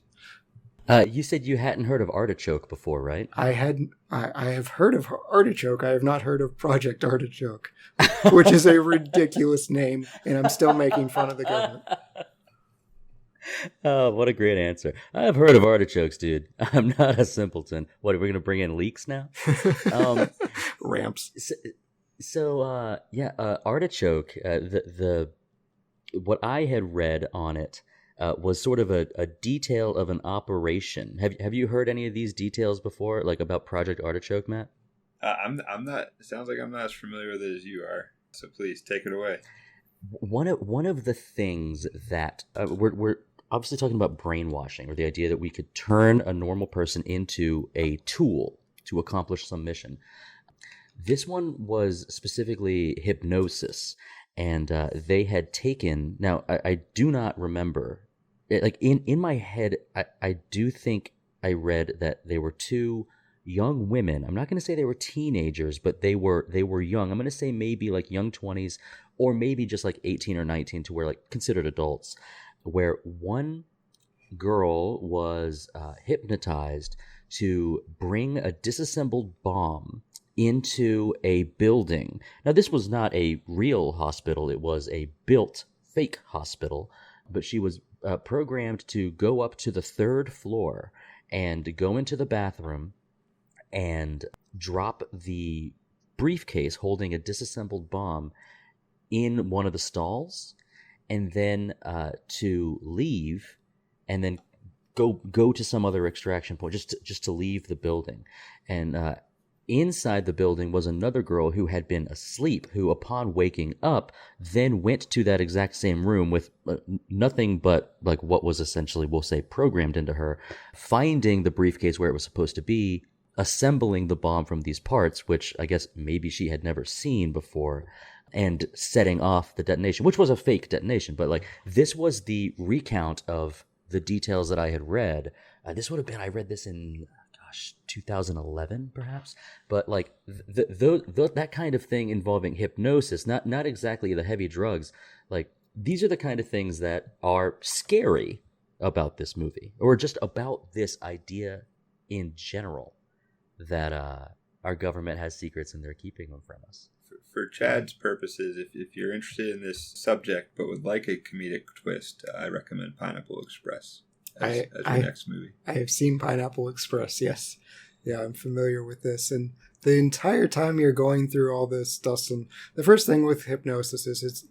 You said you hadn't heard of Artichoke before, right? I have heard of Artichoke. I have not heard of Project Artichoke, which is a ridiculous name, and I'm still making fun of the government. Oh, what a great answer. I've heard of artichokes, dude. I'm not a simpleton. What, are we going to bring in leeks now? Ramps. Artichoke, what I had read on it was sort of a detail of an operation. Have you heard any of these details before, like about Project Artichoke, Matt? I'm not. It sounds like I'm not as familiar with it as you are. So please take it away. One of the things that we're obviously talking about brainwashing, or the idea that we could turn a normal person into a tool to accomplish some mission. This one was specifically hypnosis, and they had taken. Now, I do not remember. Like in my head, I do think I read that they were two young women. I'm not going to say they were teenagers, but they were young. I'm going to say maybe like young 20s, or maybe just like 18 or 19, to where like considered adults, where one girl was hypnotized to bring a disassembled bomb into a building. Now, this was not a real hospital. It was a built fake hospital, but she was programmed to go up to the 3rd floor and go into the bathroom and drop the briefcase holding a disassembled bomb in one of the stalls, and then to leave, and then go to some other extraction point, just to leave the building. And inside the building was another girl who had been asleep, who upon waking up then went to that exact same room with nothing but like what was essentially, we'll say, programmed into her, finding the briefcase where it was supposed to be, assembling the bomb from these parts, which I guess maybe she had never seen before, and setting off the detonation, which was a fake detonation. But like, this was the recount of the details that I had read. This would have been, I read this in 2011 perhaps, but like that kind of thing involving hypnosis, not exactly the heavy drugs. Like, these are the kind of things that are scary about this movie, or just about this idea in general, that our government has secrets and they're keeping them from us. For Chad's purposes, if you're interested in this subject but would like a comedic twist, I recommend Pineapple Express as your next movie. I have seen Pineapple Express, yes. Yeah, I'm familiar with this. And the entire time you're going through all this, Dustin, the first thing with hypnosis is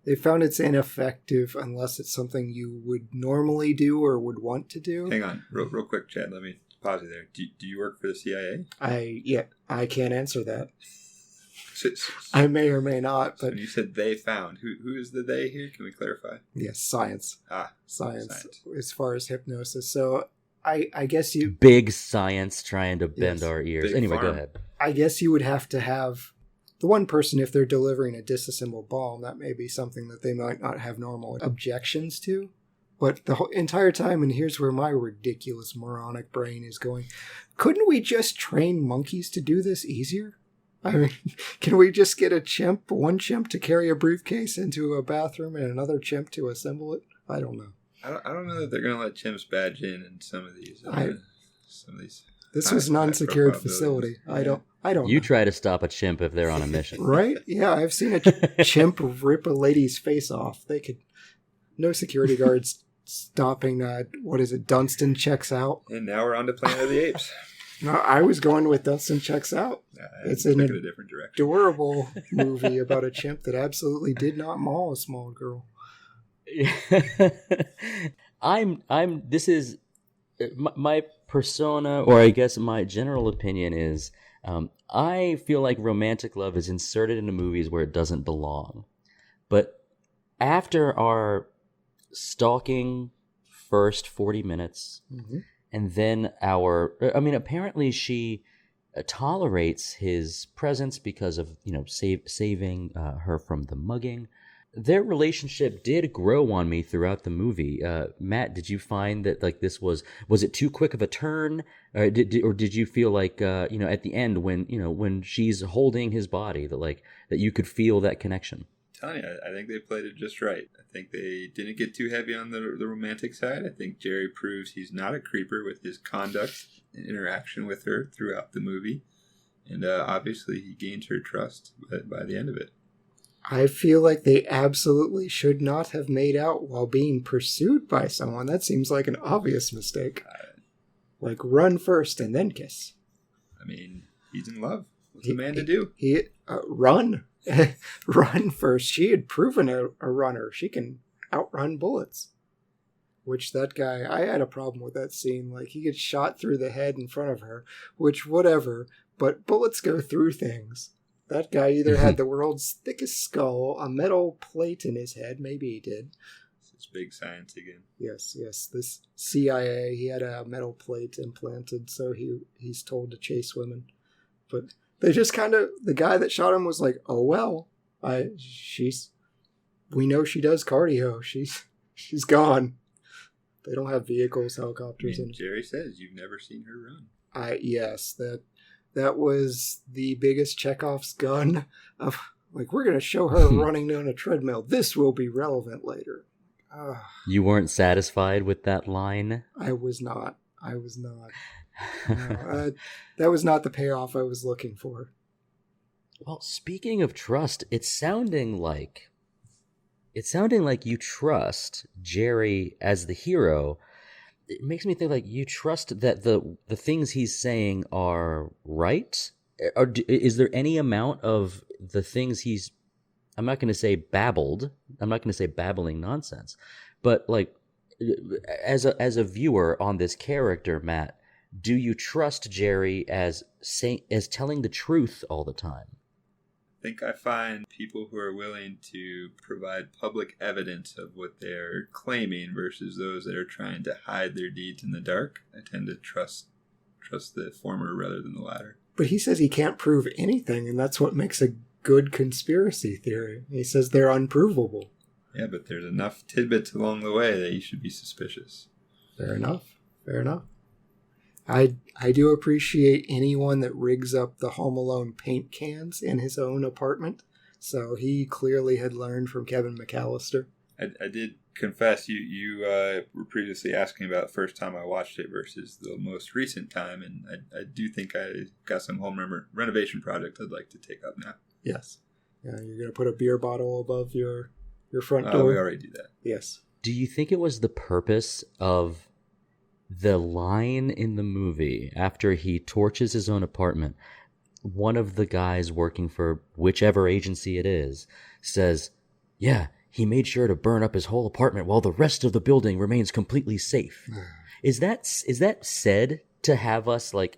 they found it's ineffective unless it's something you would normally do or would want to do. Hang on, real quick, Chad. Let me pause you there. Do you work for the CIA? I can't answer that. I may or may not, but... So you said they found. Who is the they here? Can we clarify? Yes, science. Science. As far as hypnosis. So I guess you... Big science trying to bend our ears. Big Anyway, farm. Go ahead. I guess you would have to have the one person, if they're delivering a disassembled bomb, that may be something that they might not have normal objections to. But the whole entire time, and here's where my ridiculous moronic brain is going, couldn't we just train monkeys to do this easier? I mean, can we just get one chimp to carry a briefcase into a bathroom and another chimp to assemble it? I don't know. I don't know that they're going to let chimps badge in some of these. This was an unsecured facility. I don't You know. try to stop a chimp if they're on a mission. Right? Yeah, I've seen a chimp rip a lady's face off. No security guards stopping Dunstan checks out. And now we're on to Planet of the Apes. No, I was going with Dustin Checks Out. It's an a different direction. Adorable movie about a chimp that absolutely did not maul a small girl. This is my persona, or I guess my general opinion is, I feel like romantic love is inserted into movies where it doesn't belong. But after our stalking first 40 minutes, and then apparently she tolerates his presence because of, saving her from the mugging. Their relationship did grow on me throughout the movie. Matt, did you find that was it too quick of a turn, or did you feel like at the end when she's holding his body that you could feel that connection? I'm telling you, I think they played it just right. I think they didn't get too heavy on the romantic side. I think Jerry proves he's not a creeper with his conduct and interaction with her throughout the movie. And obviously he gains her trust by the end of it. I feel like they absolutely should not have made out while being pursued by someone. That seems like an obvious mistake. Like, run first and then kiss. I mean, he's in love. What's a man to do? Run. Run first. She had proven a runner. She can outrun bullets. Which that guy, I had a problem with that scene. Like, he gets shot through the head in front of her, which, whatever, but bullets go through things. That guy either had the world's thickest skull, a metal plate in his head, maybe he did. It's big science again. Yes. This CIA, he had a metal plate implanted, so he's told to chase women. But they just kind of, the guy that shot him was like, oh well, we know she does cardio. She's gone. They don't have vehicles, helicopters. I mean, Jerry says you've never seen her run. Yes, that was the biggest Chekhov's gun of, like, we're going to show her running down a treadmill. This will be relevant later. You weren't satisfied with that line? I was not. No, that was not the payoff I was looking for. Well, speaking of trust, it's sounding like you trust Jerry as the hero. It makes me think like you trust that the things he's saying are right? Or is there any amount of the things he's, I'm not going to say babbled, I'm not going to say babbling nonsense, but like as a viewer on this character, Matt, do you trust Jerry as telling the truth all the time? I think I find people who are willing to provide public evidence of what they're claiming versus those that are trying to hide their deeds in the dark. I tend to trust the former rather than the latter. But he says he can't prove anything, and that's what makes a good conspiracy theory. He says they're unprovable. Yeah, but there's enough tidbits along the way that you should be suspicious. Fair enough. I do appreciate anyone that rigs up the Home Alone paint cans in his own apartment. So he clearly had learned from Kevin McAllister. I did confess you were previously asking about the first time I watched it versus the most recent time, and I do think I got some home renovation project I'd like to take up now. Yes. Yeah, you're going to put a beer bottle above your front door? We already do that. Yes. Do you think it was the purpose of the line in the movie after he torches his own apartment? One of the guys working for whichever agency it is says, yeah, he made sure to burn up his whole apartment while the rest of the building remains completely safe. Is that said to have us like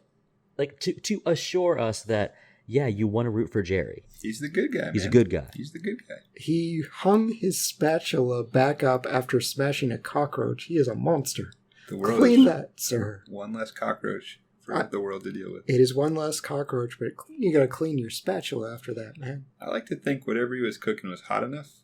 to assure us that, yeah, you want to root for Jerry? He's the good guy, He's a good guy. He's the good guy. He hung his spatula back up after smashing a cockroach. He is a monster. The world Clean that, sir. One less cockroach for the world to deal with. It is one less cockroach, but you got to clean your spatula after that, man. I like to think whatever he was cooking was hot enough.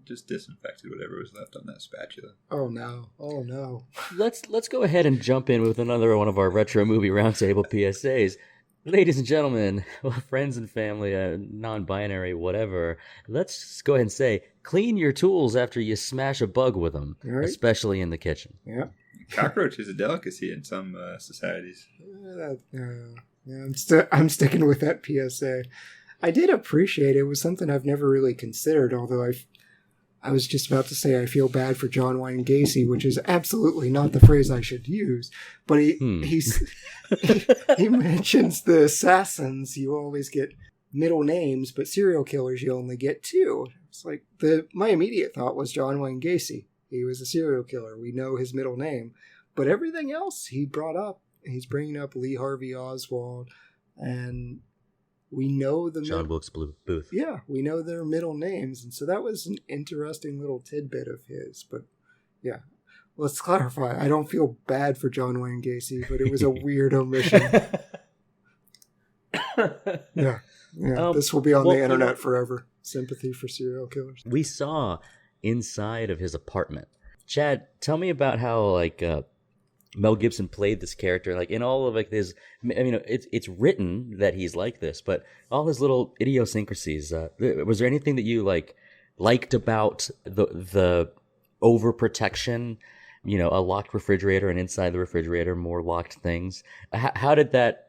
Just disinfected whatever was left on that spatula. Oh no. Let's go ahead and jump in with another one of our Retro Movie Roundtable PSAs. Ladies and gentlemen, friends and family, non-binary, whatever, let's go ahead and say, clean your tools after you smash a bug with them, right? Especially in the kitchen. Yeah. Cockroach is a delicacy in some societies. I'm sticking with that PSA. I did appreciate it. It was something I've never really considered, although I was just about to say I feel bad for John Wayne Gacy, which is absolutely not the phrase I should use. But he mentions the assassins. You always get middle names, but serial killers you only get two. It's like my immediate thought was John Wayne Gacy. He was a serial killer. We know his middle name. But everything else he brought up, he's bringing up Lee Harvey Oswald, and we know the John Wilkes Booth. Yeah, we know their middle names, and so that was an interesting little tidbit of his. But yeah, let's clarify. I don't feel bad for John Wayne Gacy, but it was a weird omission. Yeah. This will be on the internet forever. Sympathy for serial killers. We saw inside of his apartment. Chad, tell me about how Mel Gibson played this character, in all of this. I mean, it's written that he's like this, but all his little idiosyncrasies. Was there anything that you liked about the overprotection? A locked refrigerator, and inside the refrigerator more locked things. How did that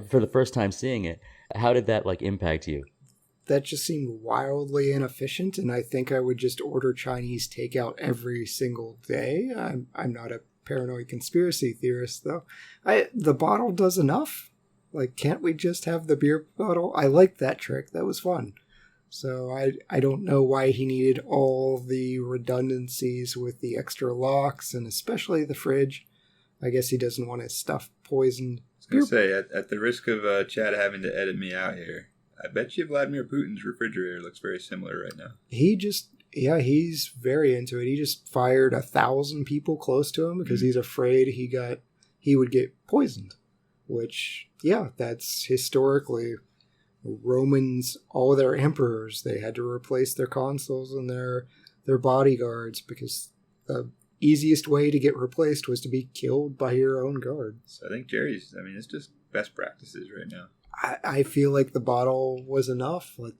for the first time seeing it? How did that impact you? that just seemed wildly inefficient, and I think I would just order Chinese takeout every single day. I'm not a paranoid conspiracy theorist, though. The bottle does enough. Like, can't we just have the beer bottle? I liked that trick. That was fun. So I don't know why he needed all the redundancies with the extra locks, and especially the fridge. I guess he doesn't want his stuff poisoned. I was going to say, at the risk of Chad having to edit me out here, I bet you Vladimir Putin's refrigerator looks very similar right now. He's very into it. He just fired 1,000 people close to him because he's afraid he would get poisoned. Which, that's historically Romans, all their emperors, they had to replace their consuls and their bodyguards because the easiest way to get replaced was to be killed by your own guard. So I think it's just best practices right now. I feel like the bottle was enough. Like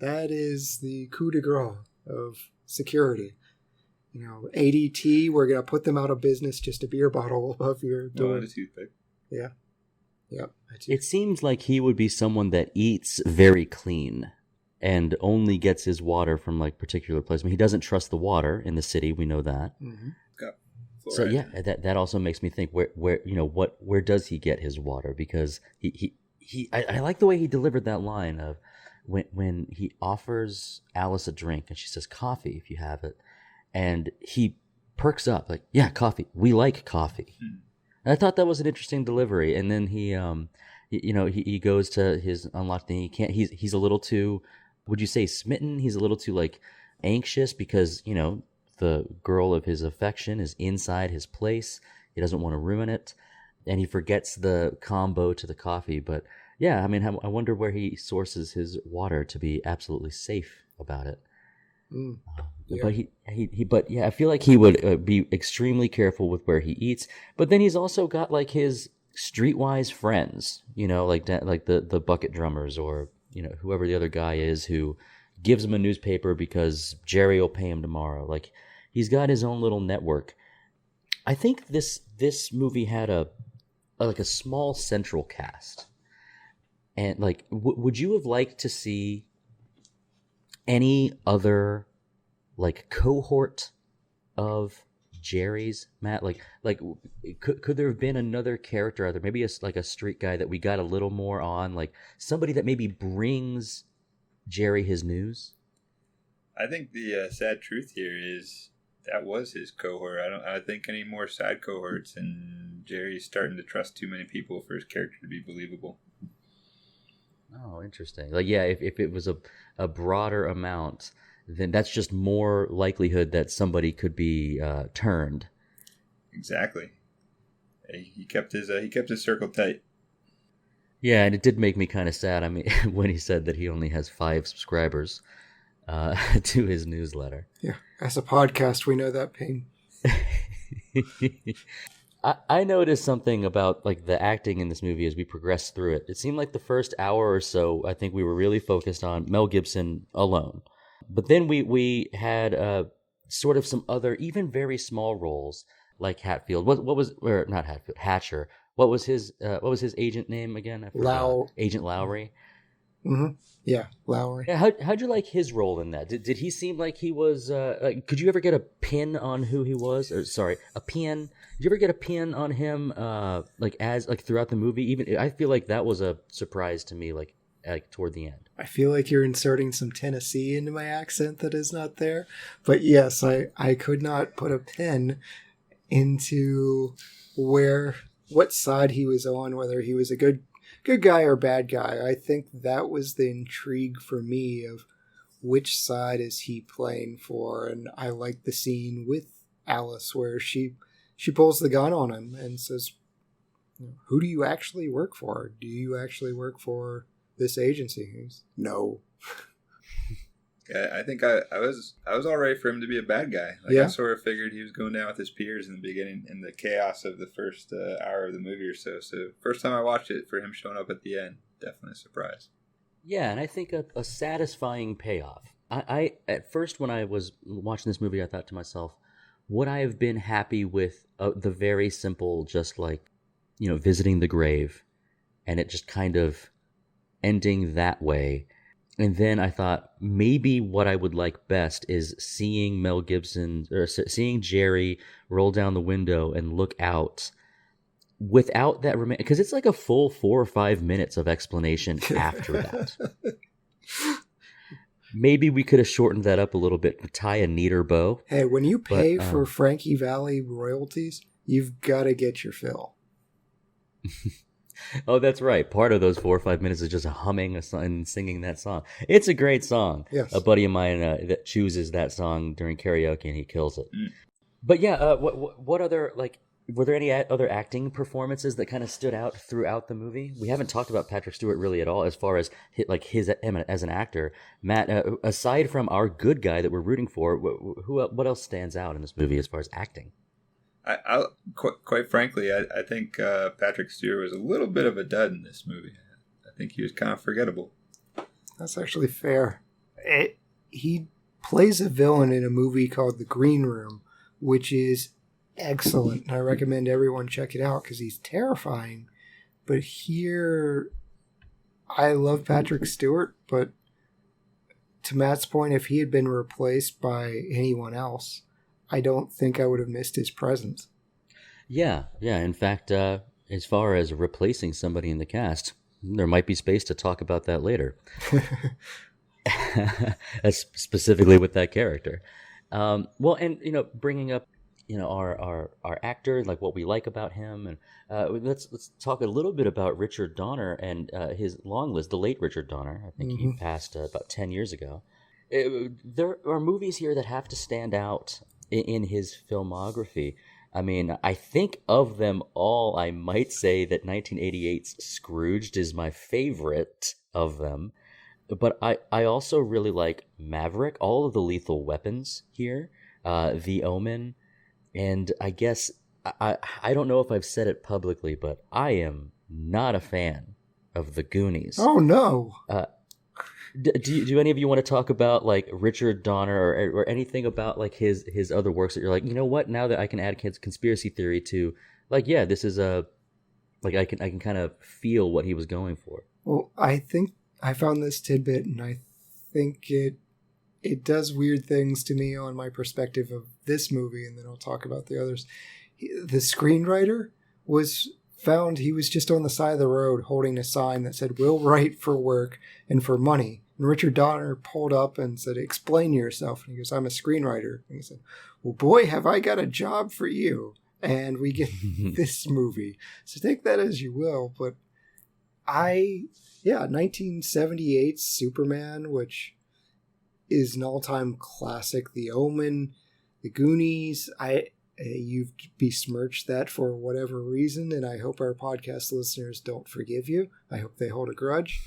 that is the coup de grace of security. ADT, we're going to put them out of business, just a beer bottle above your door. And a toothpick. Yeah. Yep. It seems like he would be someone that eats very clean and only gets his water from like particular places. I mean, he doesn't trust the water in the city. We know that. Mm-hmm. So that also makes me think where does he get his water? Because I like the way he delivered that line of when he offers Alice a drink and she says coffee if you have it, and he perks up like, yeah, coffee. We like coffee. And I thought that was an interesting delivery. And then he goes to his unlocked thing. He can't. He's a little too. Would you say smitten? He's a little too like anxious because the girl of his affection is inside his place. He doesn't want to ruin it, and he forgets the combo to the coffee. But yeah, I mean, I wonder where he sources his water to be absolutely safe about it. But I feel like he would be extremely careful with where he eats. But then he's also got like his streetwise friends, like the bucket drummers or whoever the other guy is who gives him a newspaper because Jerry will pay him tomorrow. Like he's got his own little network. I think this movie had a small central cast, and like would you have liked to see any other like cohort of Jerry's, Matt? Like could there have been another character out there, maybe a street guy that we got a little more on, like somebody that maybe brings Jerry his news? I think the sad truth here is that was his cohort. I don't think any more side cohorts, and Jerry's starting to trust too many people for his character to be believable. Oh, interesting. Like, yeah, if it was a broader amount, then that's just more likelihood that somebody could be turned. Exactly. He kept his circle tight. Yeah, and it did make me kind of sad. I mean, when he said that he only has 5 subscribers to his newsletter. Yeah, as a podcast, we know that pain. I noticed something about like the acting in this movie as we progressed through it. It seemed like the first hour or so, I think we were really focused on Mel Gibson alone. But then we had sort of some other, even very small roles like Hatfield. What was, or not Hatfield, Hatcher. What was his agent name again? I forgot. Agent Lowry. Mm-hmm. Yeah, Lowry. Yeah, how'd you like his role in that? Did he seem like he was? Could you ever get a pin on who he was? Or sorry, a pin? Did you ever get a pin on him? Like throughout the movie, even I feel like that was a surprise to me. Like toward the end. I feel like you're inserting some Tennessee into my accent that is not there. But yes, I could not put a pin into what side he was on, whether he was a good guy or bad guy. I think that was the intrigue for me of which side is he playing for. And I like the scene with Alice where she pulls the gun on him and says, "Who do you actually work for? Do you actually work for this agency?" He's, "No." Yeah, I think I was all right for him to be a bad guy. I sort of figured he was going down with his peers in the beginning, in the chaos of the first hour of the movie or so. So first time I watched it, for him showing up at the end, definitely a surprise. Yeah, and I think a satisfying payoff. I at first when I was watching this movie, I thought to myself, would I have been happy with the very simple, just like, visiting the grave, and it just kind of ending that way? And then I thought maybe what I would like best is seeing Mel Gibson or seeing Jerry roll down the window and look out without that because it's like a full 4 or 5 minutes of explanation after that. Maybe we could have shortened that up a little bit, tie a neater bow. Hey, when you pay for Frankie Valli royalties, you've got to get your fill. Oh, that's right. Part of those 4 or 5 minutes is just humming a song and singing that song. It's a great song. Yes. A buddy of mine that chooses that song during karaoke, and he kills it. But yeah, what other, like, were there any other acting performances that kind of stood out throughout the movie? We haven't talked about Patrick Stewart really at all as far as his as an actor. Matt, aside from our good guy that we're rooting for, what else stands out in this movie as far as acting? I quite frankly, I think Patrick Stewart was a little bit of a dud in this movie. I think he was kind of forgettable. That's actually fair. He plays a villain in a movie called The Green Room, which is excellent. And I recommend everyone check it out because he's terrifying. But here, I love Patrick Stewart, but to Matt's point, if he had been replaced by anyone else, I don't think I would have missed his presence. Yeah. In fact, as far as replacing somebody in the cast, there might be space to talk about that later. Specifically with that character. Well, and bringing up our actor, like what we like about him, and let's talk a little bit about Richard Donner and his long list. The late Richard Donner, I think he passed about 10 years ago. There are movies here that have to stand out in his filmography. I mean, I think of them all, I might say that 1988's Scrooged is my favorite of them. But I also really like Maverick, all of the Lethal Weapons here, The Omen, and I guess, I don't know if I've said it publicly, but I am not a fan of The Goonies. Oh, no. Do any of you want to talk about like Richard Donner or anything about like his other works that you're like, you know what? Now that I can add conspiracy theory to, like, yeah, this is I can kind of feel what he was going for. Well, I think I found this tidbit, and I think it does weird things to me on my perspective of this movie, and then I'll talk about the others. The screenwriter was found, he was just on the side of the road holding a sign that said, "We'll write for work and for money." And Richard Donner pulled up and said, "Explain yourself." And he goes, "I'm a screenwriter." And he said, "Well, boy, have I got a job for you." And we get this movie. So take that as you will. But 1978's Superman, which is an all-time classic. The Omen, The Goonies. You've besmirched that for whatever reason, and I hope our podcast listeners don't forgive you. I hope they hold a grudge.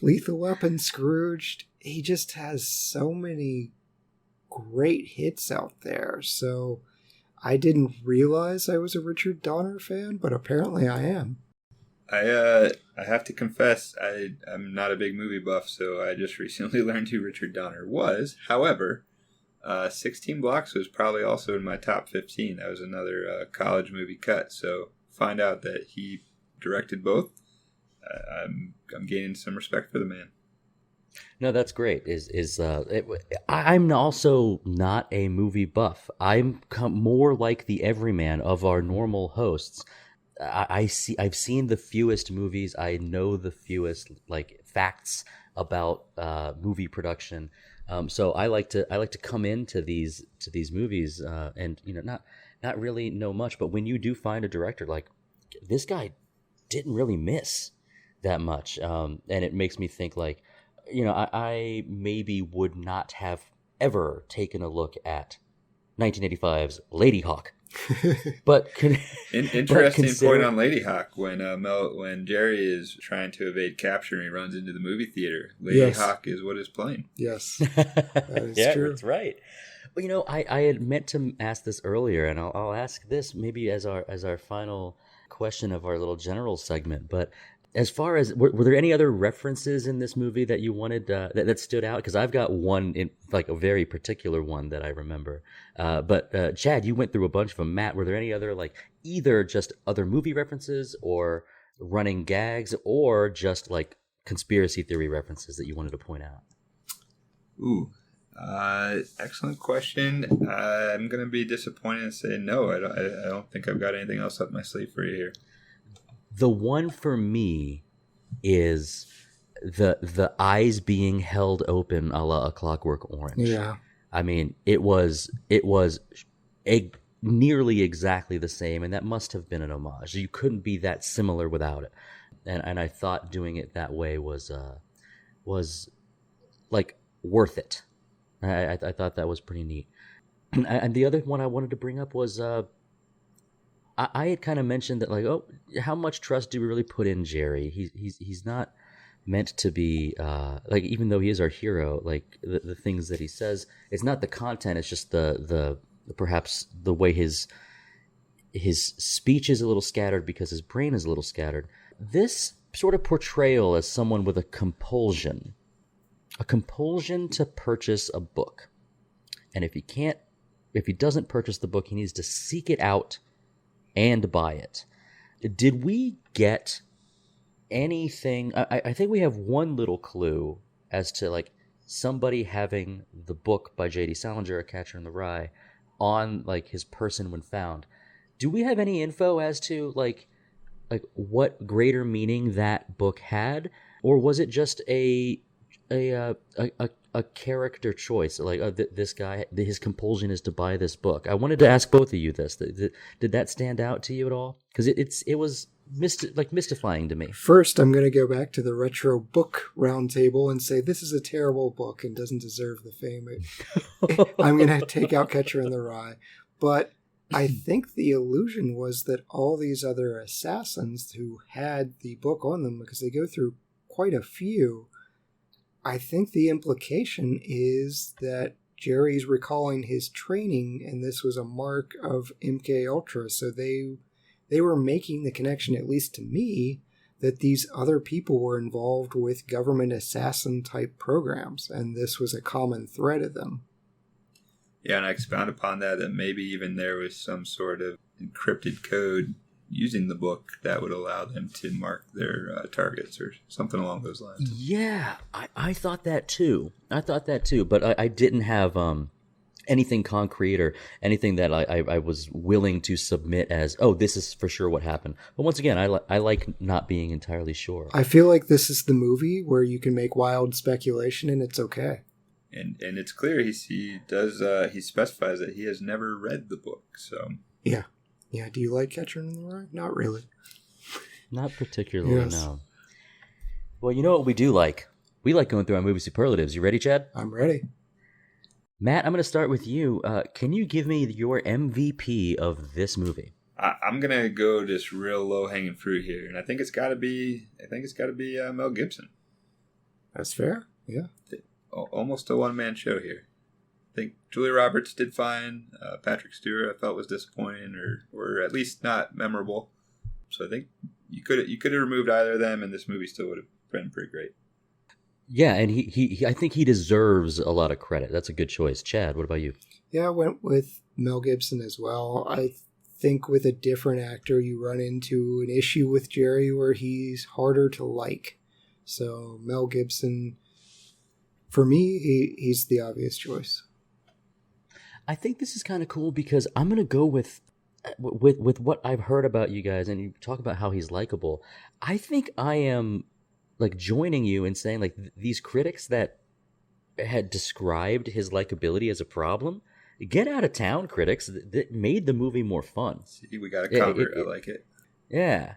Lethal Weapon, Scrooged. He just has so many great hits out there. So I didn't realize I was a Richard Donner fan, but apparently I am. I have to confess, I'm not a big movie buff, so I just recently learned who Richard Donner was. However, 16 Blocks was probably also in my top 15. That was another college movie cut. So find out that he directed both. I'm gaining some respect for the man. No, that's great. I'm also not a movie buff. I'm more like the everyman of our normal hosts. I've seen the fewest movies. I know the fewest like facts about movie production. So I like to come into these movies and not really know much. But when you do find a director like this guy didn't really miss that much, and it makes me think like, I maybe would not have ever taken a look at 1985's Lady Hawk. But interesting point on Lady Hawk when Jerry is trying to evade capture and he runs into the movie theater. Lady Hawk is what is playing. Yes, that is true. That's right. Well, I had meant to ask this earlier, and I'll ask this maybe as our final question of our little general segment. But as far as were there any other references in this movie that you wanted that stood out? Because I've got one in like a very particular one that I remember. But Chad, you went through a bunch of them. Matt, were there any other like either just other movie references or running gags or just like conspiracy theory references that you wanted to point out? Ooh, excellent question. I'm going to be disappointed and say no. I don't think I've got anything else up my sleeve for you here. The one for me is the eyes being held open a la A Clockwork Orange. Yeah. I mean, it was nearly exactly the same, and that must have been an homage. You couldn't be that similar without it. And I thought doing it that way was like worth it. I thought that was pretty neat. And the other one I wanted to bring up was I had kind of mentioned that, like, oh, how much trust do we really put in Jerry? He's not meant to be like, even though he is our hero, like the things that he says, it's not the content, it's just the perhaps the way his speech is a little scattered because his brain is a little scattered. This sort of portrayal as someone with a compulsion to purchase a book, and if he doesn't purchase the book, he needs to seek it out and buy it. Did we get anything? I think we have one little clue as to, like, somebody having the book by J.D. Salinger, A Catcher in the Rye, on, like, his person when found. Do we have any info as to like what greater meaning that book had, or was it just a character choice? Like, this guy, his compulsion is to buy this book. I wanted to ask both of you this. Did that stand out to you at all? Because it was mystifying to me. First, I'm going to go back to the Retro Book Roundtable and say this is a terrible book and doesn't deserve the fame. I'm going to take out Catcher in the Rye. But I think the illusion was that all these other assassins who had the book on them, because they go through quite a few, I think the implication is that Jerry's recalling his training, and this was a mark of MK Ultra. So they were making the connection, at least to me, that these other people were involved with government assassin-type programs, and this was a common thread of them. Yeah, and I expound upon that maybe even there was some sort of encrypted code using the book that would allow them to mark their targets or something along those lines. Yeah, I thought that too. But I didn't have anything concrete or anything that I was willing to submit as, oh, this is for sure what happened. But once again, I like not being entirely sure. I feel like this is the movie where you can make wild speculation and it's okay. And it's clear he specifies that he has never read the book. So yeah. Do you like Catcher in the Rye? Not really. Not particularly. Yes. No. Well, you know what we do like? We like going through our movie superlatives. You ready, Chad? I'm ready. Matt, I'm going to start with you. Can you give me your MVP of this movie? I'm going to go just real low hanging fruit here, and I think it's got to be Mel Gibson. That's fair. Yeah. Almost a one-man show here. I think Julia Roberts did fine. Patrick Stewart I felt was disappointing or at least not memorable. So I think you could have removed either of them, and this movie still would have been pretty great. Yeah, and he I think he deserves a lot of credit. That's a good choice. Chad, what about you? Yeah, I went with Mel Gibson as well. I think with a different actor, you run into an issue with Jerry where he's harder to like. So Mel Gibson, for me, he's the obvious choice. I think this is kind of cool because I'm going to go with what I've heard about you guys, and you talk about how he's likable. I think I am like joining you in saying, like, these critics that had described his likability as a problem, get out of town critics that made the movie more fun. See, we got a cover. I like it. Yeah.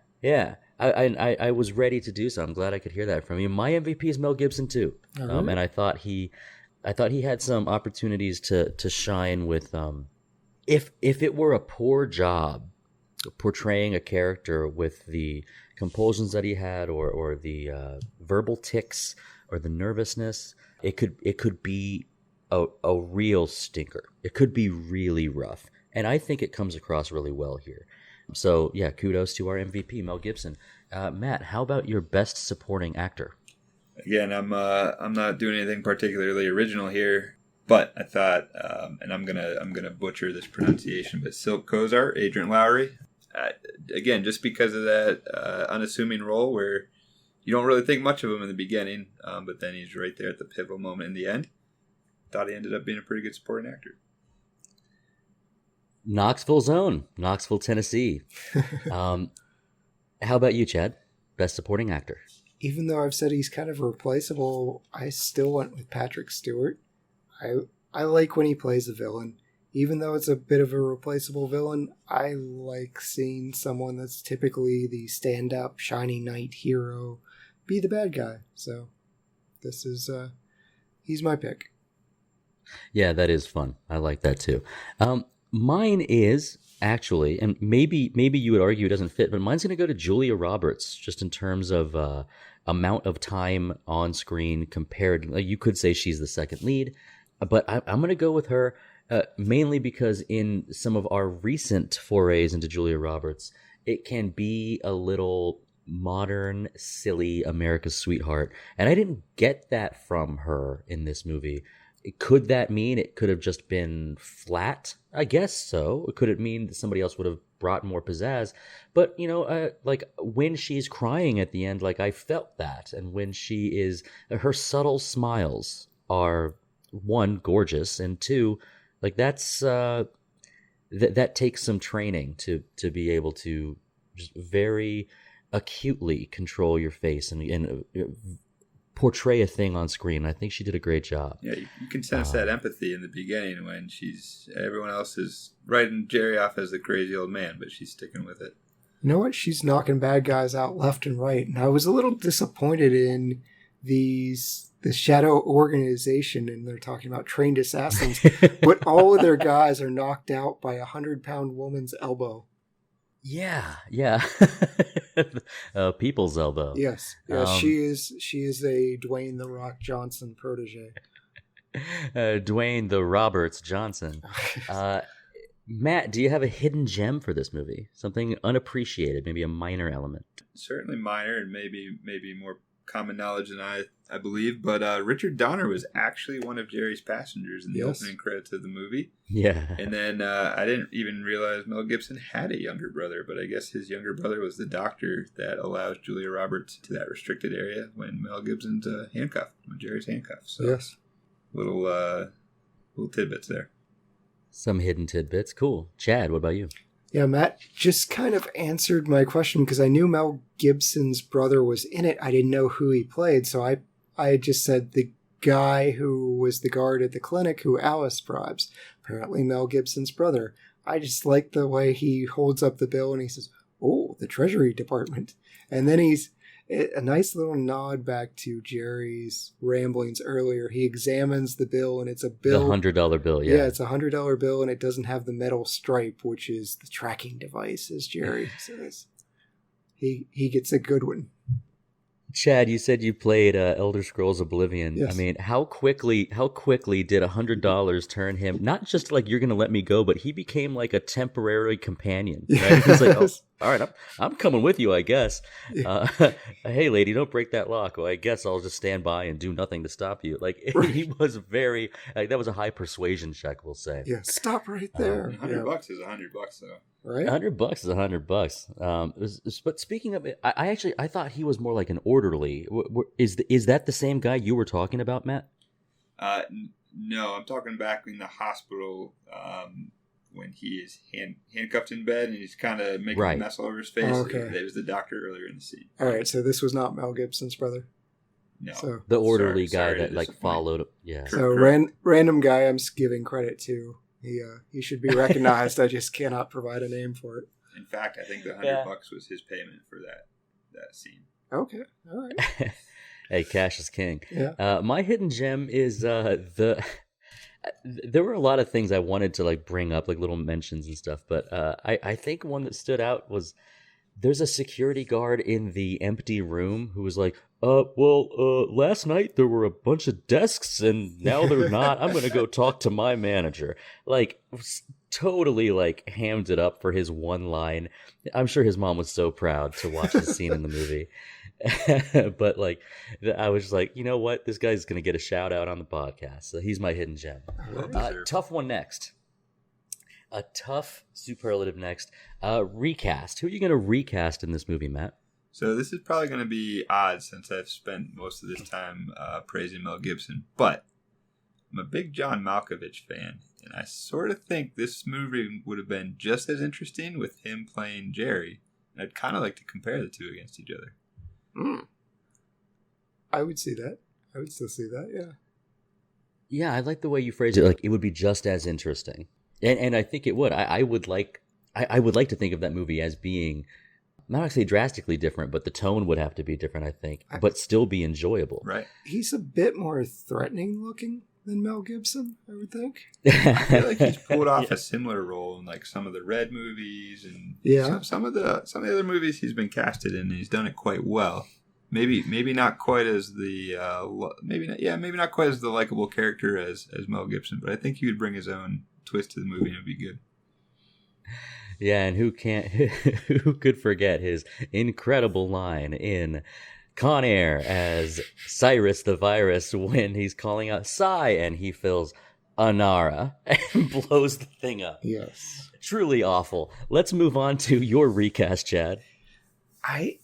I was ready to do so. I'm glad I could hear that from you. My MVP is Mel Gibson too, and I thought he had some opportunities to shine with. If it were a poor job portraying a character with the compulsions that he had, or the verbal tics, or the nervousness, it could be a real stinker. It could be really rough, and I think it comes across really well here. So yeah, kudos to our MVP, Mel Gibson. Matt, how about your best supporting actor? Again, I'm not doing anything particularly original here, but I thought, and I'm gonna butcher this pronunciation, but Cylk Cozart, Adrian Lowry, again, just because of that unassuming role where you don't really think much of him in the beginning, but then he's right there at the pivotal moment in the end. Thought he ended up being a pretty good supporting actor. Knoxville's own, Knoxville, Tennessee. How about you, Chad? Best supporting actor. Even though I've said he's kind of replaceable, I still went with Patrick Stewart. I like when he plays the villain. Even though it's a bit of a replaceable villain, I like seeing someone that's typically the stand-up, shiny knight hero be the bad guy. So this is, he's my pick. Yeah, that is fun. I like that too. Mine is actually, and maybe you would argue it doesn't fit, but mine's going to go to Julia Roberts, just in terms of amount of time on screen compared. Like, you could say she's the second lead, but I'm going to go with her mainly because in some of our recent forays into Julia Roberts, it can be a little modern, silly America's sweetheart, and I didn't get that from her in this movie. Could that mean it could have just been flat? I guess so. Could it mean that somebody else would have brought more pizzazz? But, like when she's crying at the end, like I felt that. And when she is, her subtle smiles are, one, gorgeous, and two, like that's, that takes some training to be able to just very acutely control your face and portray a thing on screen. I think she did a great job. Yeah, you can sense that empathy in the beginning when everyone else is writing Jerry off as the crazy old man, but she's sticking with it. You know what? She's knocking bad guys out left and right. And I was a little disappointed in the shadow organization, and they're talking about trained assassins, but all of their guys are knocked out by a 100-pound woman's elbow. Yeah. People's elbow. Yes. She is a Dwayne The Rock Johnson protege. Dwayne The Roberts Johnson. Matt, do you have a hidden gem for this movie? Something unappreciated, maybe a minor element? Certainly minor, and maybe more common knowledge than I believe, but Richard Donner was actually one of Jerry's passengers in the opening credits of the movie. Yeah. And then I didn't even realize Mel Gibson had a younger brother, but I guess his younger brother was the doctor that allows Julia Roberts to that restricted area when Mel Gibson's handcuffed, when Jerry's handcuffed. So yes. Little tidbits there. Some hidden tidbits. Cool. Chad, what about you? Yeah, Matt just kind of answered my question because I knew Mel Gibson's brother was in it. I didn't know who he played, so I just said the guy who was the guard at the clinic who Alice bribes. Apparently Mel Gibson's brother. I just like the way he holds up the bill and he says, "Oh, the Treasury Department." And then he's a nice little nod back to Jerry's ramblings earlier. He examines the bill, and it's a bill. The $100 bill, yeah. Yeah, it's a $100 bill, and it doesn't have the metal stripe, which is the tracking device, as Jerry says. He gets a good one. Chad, you said you played Elder Scrolls Oblivion. Yes. I mean, how quickly did $100 turn him, not just like you're going to let me go, but he became like a temporary companion, right? Yes. He's like, oh, all right, I'm coming with you, I guess. Hey, lady, don't break that lock. Well, I guess I'll just stand by and do nothing to stop you. Like, he was very, that was a high persuasion check, we'll say. Yeah, stop right there. $100 is $100 though. Right? $100 is $100. But speaking of it, I thought he was more like an orderly. Is that the same guy you were talking about, Matt? No, I'm talking back in the hospital when he is handcuffed in bed and he's kind of making a mess all over his face. Oh, okay. It was the doctor earlier in the scene. All right, so this was not Mel Gibson's brother? No. So, the orderly guy that like followed. Yeah. So random guy I'm giving credit to. He should be recognized. I just cannot provide a name for it. In fact, I think the $100 was his payment for that scene. Okay, all right. Hey, cash is king. Yeah. My hidden gem is there were a lot of things I wanted to like bring up, like little mentions and stuff, but I think one that stood out was there's a security guard in the empty room who was like, last night there were a bunch of desks and now they're not. I'm going to go talk to my manager. Like, totally like hammed it up for his one line. I'm sure his mom was so proud to watch this scene in the movie. But like, I was just like, you know what? This guy's going to get a shout out on the podcast. So he's my hidden gem. Tough one next. A tough superlative next. Recast. Who are you going to recast in this movie, Matt? So this is probably going to be odd since I've spent most of this time praising Mel Gibson, but I'm a big John Malkovich fan, and I sort of think this movie would have been just as interesting with him playing Jerry, and I'd kind of like to compare the two against each other. I would see that. I would still see that, yeah. Yeah, I like the way you phrase it. Like, it would be just as interesting, and I think it would. I would like to think of that movie as being, not to say drastically different, but the tone would have to be different, I think, but still be enjoyable. Right. He's a bit more threatening looking than Mel Gibson, I would think. I feel like he's pulled off a similar role in like some of the Red movies and some of the other movies he's been casted in, and he's done it quite well. Maybe not quite as the maybe not quite as the likable character as Mel Gibson, but I think he would bring his own twist to the movie and it'd be good. Yeah, and who could forget his incredible line in Con Air as Cyrus the Virus when he's calling out Psy and he fills Anara and blows the thing up. Yes. Truly awful. Let's move on to your recast, Chad.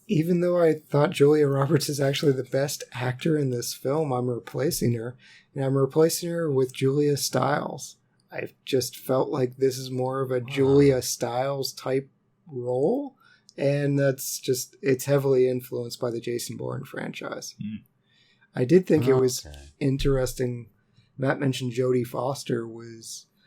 Even though I thought Julia Roberts is actually the best actor in this film, I'm replacing her. And I'm replacing her with Julia Stiles. I just felt like this is more of a Julia Stiles type role. And it's heavily influenced by the Jason Bourne franchise. I did think it was interesting. Matt mentioned Jodie Foster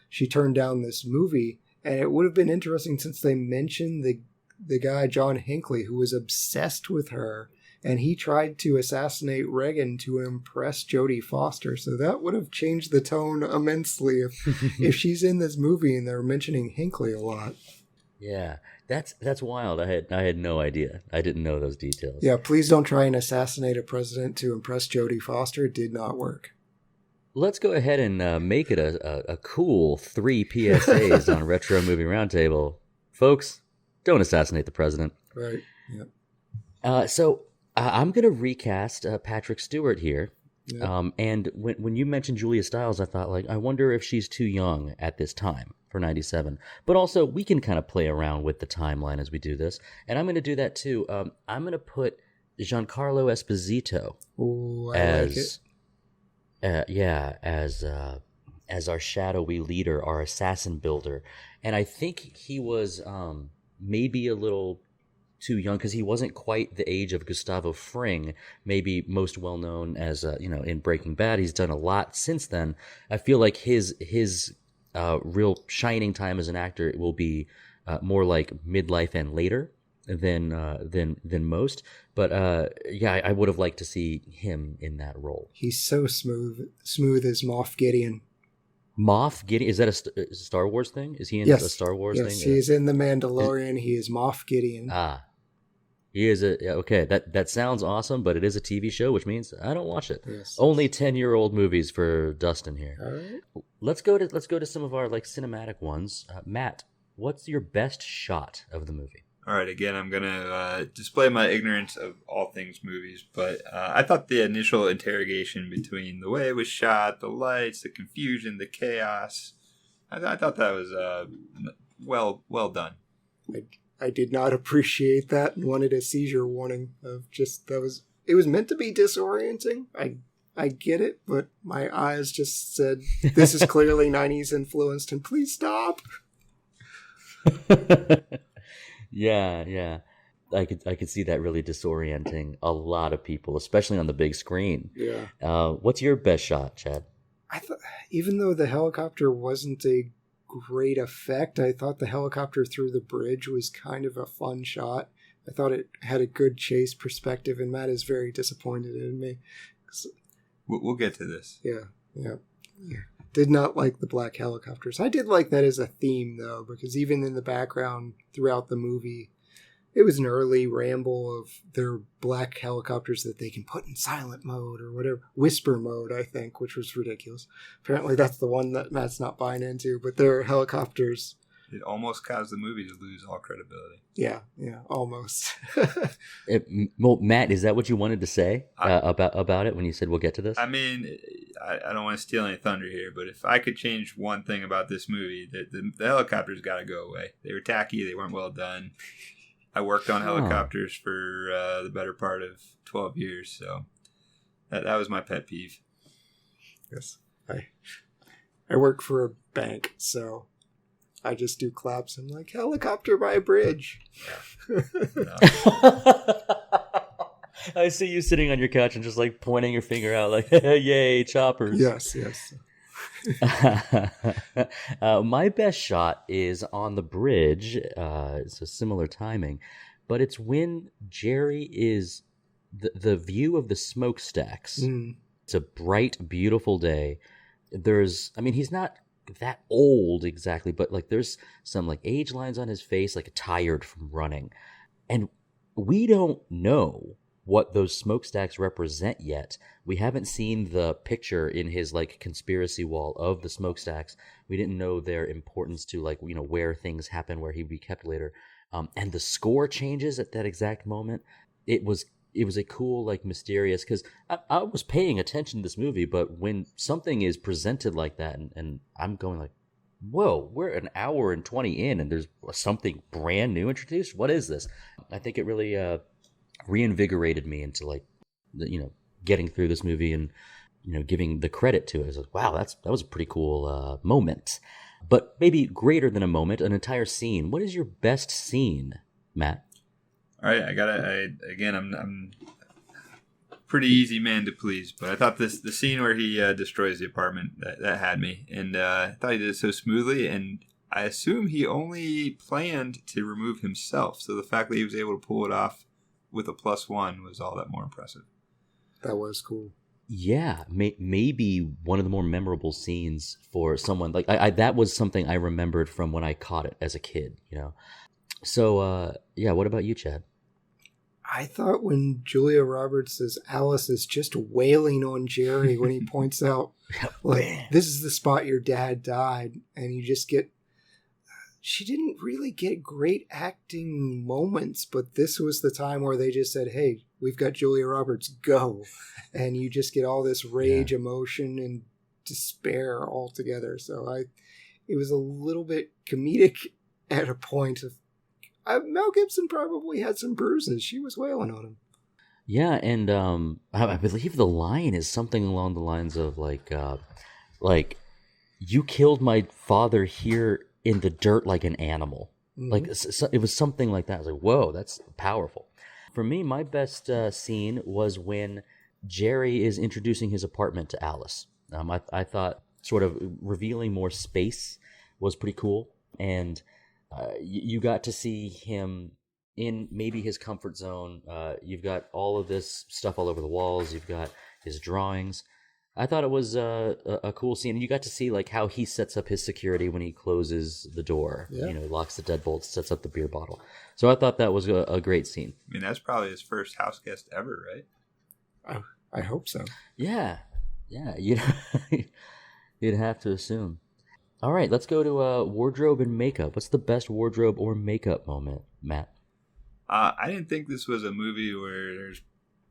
she turned down this movie. And it would have been interesting since they mentioned the guy, John Hinckley, who was obsessed with her, and he tried to assassinate Reagan to impress Jodie Foster. So that would have changed the tone immensely if she's in this movie and they're mentioning Hinckley a lot. Yeah, that's wild. I had no idea. I didn't know those details. Yeah, please don't try and assassinate a president to impress Jodie Foster. It did not work. Let's go ahead and make it a cool 3 PSAs on Retro Movie Roundtable. Folks, don't assassinate the president. Right. Yeah. So I'm going to recast Patrick Stewart here. Yep. And when you mentioned Julia Stiles, I thought, like, I wonder if she's too young at this time for 97. But also, we can kind of play around with the timeline as we do this. And I'm going to do that too. I'm going to put Giancarlo Esposito as our shadowy leader, our assassin builder. And I think he was maybe a little too young because he wasn't quite the age of Gustavo Fring, maybe most well known as in Breaking Bad. He's done a lot since then. I feel like his real shining time as an actor will be more like midlife and later than most. But I would have liked to see him in that role. He's so smooth as Moff Gideon. Moff Gideon, is that a Star Wars thing? Is he in a Star Wars thing? Yes, he is in The Mandalorian. He is Moff Gideon. He is okay. That sounds awesome, but it is a TV show, which means I don't watch it. Yes. Only 10-year-old movies for Dustin here. All right. Let's go to some of our like cinematic ones. Matt, what's your best shot of the movie? All right, again, I'm going to display my ignorance of all things movies, but I thought the initial interrogation between the way it was shot, the lights, the confusion, the chaos, I thought that was well done. I did not appreciate that and wanted a seizure warning of just it was meant to be disorienting. I get it, but my eyes just said, this is clearly 90s influenced and please stop. Yeah. I could see that really disorienting a lot of people, especially on the big screen. Yeah. What's your best shot, Chad? I thought, even though the helicopter wasn't a great effect, I thought the helicopter through the bridge was kind of a fun shot. I thought it had a good chase perspective, and Matt is very disappointed in me. We'll get to this. Yeah. Did not like the black helicopters. I did like that as a theme, though, because even in the background throughout the movie, it was an early ramble of their black helicopters that they can put in silent mode or whatever. Whisper mode, I think, which was ridiculous. Apparently that's the one that Matt's not buying into, but their helicopters... It almost caused the movie to lose all credibility. Yeah, almost. Matt, is that what you wanted to say about it when you said we'll get to this? I mean, I don't want to steal any thunder here, but if I could change one thing about this movie, the helicopters got to go away. They were tacky. They weren't well done. I worked on helicopters for the better part of 12 years, so that was my pet peeve. Yes. I work for a bank, so I just do claps. I'm like, helicopter by bridge. I see you sitting on your couch and just like pointing your finger out like, yay, choppers. Yes. My best shot is on the bridge. It's a similar timing, but it's when Jerry is the view of the smokestacks. It's a bright, beautiful day. He's not that old exactly, but like there's some like age lines on his face, like tired from running. And we don't know what those smokestacks represent yet. We haven't seen the picture in his like conspiracy wall of the smokestacks. We didn't know their importance to like, where things happen, where he'd be kept later. And the score changes at that exact moment. It was a cool, like, mysterious, because I was paying attention to this movie, but when something is presented like that, and I'm going like, whoa, we're an hour and 20 in, and there's something brand new introduced? What is this? I think it really reinvigorated me into, like, getting through this movie and, giving the credit to it. I was like, wow, that was a pretty cool moment. But maybe greater than a moment, an entire scene. What is your best scene, Matt? All right, I'm pretty easy man to please, but I thought the scene where he destroys the apartment, that had me, and I thought he did it so smoothly, and I assume he only planned to remove himself, so the fact that he was able to pull it off with a +1 was all that more impressive. That was cool. Yeah, maybe one of the more memorable scenes for someone like I that was something I remembered from when I caught it as a kid, So, what about you, Chad? I thought when Julia Roberts says Alice is just wailing on Jerry when he points out, like, this is the spot your dad died, and you just get... She didn't really get great acting moments, but this was the time where they just said, hey, we've got Julia Roberts, go. And you just get all this rage, emotion, and despair all together. So it was a little bit comedic at a point of... Mel Gibson probably had some bruises. She was wailing on him. Yeah, and I believe the line is something along the lines of like, you killed my father here in the dirt like an animal. Mm-hmm. Like, it was something like that. I was like, whoa, that's powerful. For me, my best scene was when Jerry is introducing his apartment to Alice. I thought sort of revealing more space was pretty cool, and you got to see him in maybe his comfort zone. You've got all of this stuff all over the walls. You've got his drawings. I thought it was a cool scene. And you got to see like how he sets up his security when he closes the door. Yeah. Locks the deadbolts, sets up the beer bottle. So I thought that was a great scene. I mean, that's probably his first house guest ever, right? I hope so. Yeah. You'd have to assume. All right, let's go to wardrobe and makeup. What's the best wardrobe or makeup moment, Matt? I didn't think this was a movie where there's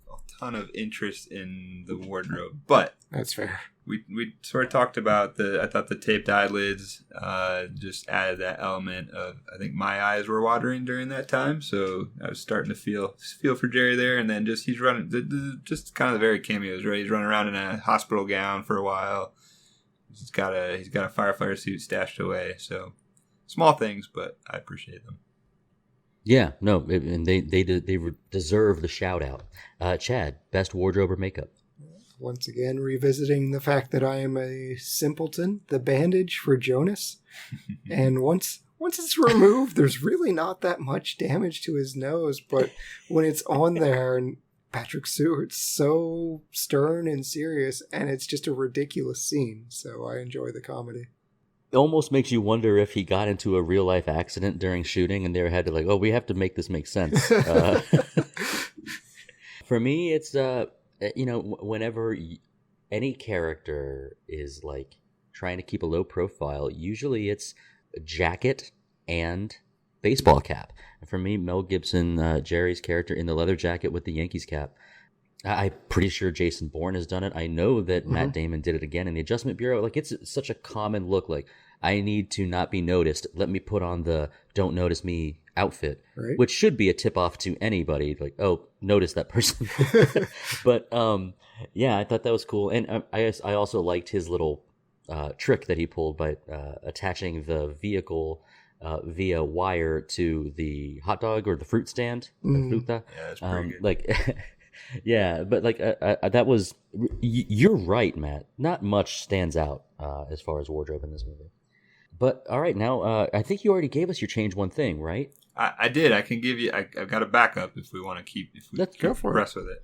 a ton of interest in the wardrobe, but that's fair. We sort of talked about I thought the taped eyelids just added that element of, I think my eyes were watering during that time, so I was starting to feel for Jerry there, and then just he's running, just kind of the very cameos, right? He's running around in a hospital gown for a while. He's got a firefighter suit stashed away. So small things, but I appreciate them. Yeah, no, and they deserve the shout out. Chad, best wardrobe or makeup? Once again, revisiting the fact that I am a simpleton. The bandage for Jonas, and once it's removed, there's really not that much damage to his nose. But when it's on there, and Patrick Stewart's so stern and serious, and it's just a ridiculous scene. So I enjoy the comedy. It almost makes you wonder if he got into a real life accident during shooting, and they had to like, oh, we have to make this make sense. For me, it's whenever any character is like trying to keep a low profile, usually it's a jacket and baseball cap. And for me, Mel Gibson, Jerry's character in the leather jacket with the Yankees cap. I'm pretty sure Jason Bourne has done it. I know that Matt Damon did it again in the Adjustment Bureau. Like, it's such a common look. Like, I need to not be noticed. Let me put on the don't notice me outfit, Right. which should be a tip off to anybody. Like, oh, notice that person. But yeah, I thought that was cool. And I also liked his little trick that he pulled by attaching the vehicle via wire to the hot dog or the fruit stand. Fruta. Yeah, that's pretty good. Like, yeah, but like that was. You're right, Matt. Not much stands out as far as wardrobe in this movie. But all right, now I think you already gave us your change one thing, right? I did. I can give you. I've got a backup if we want to keep. If we Let's go for it. progress with it.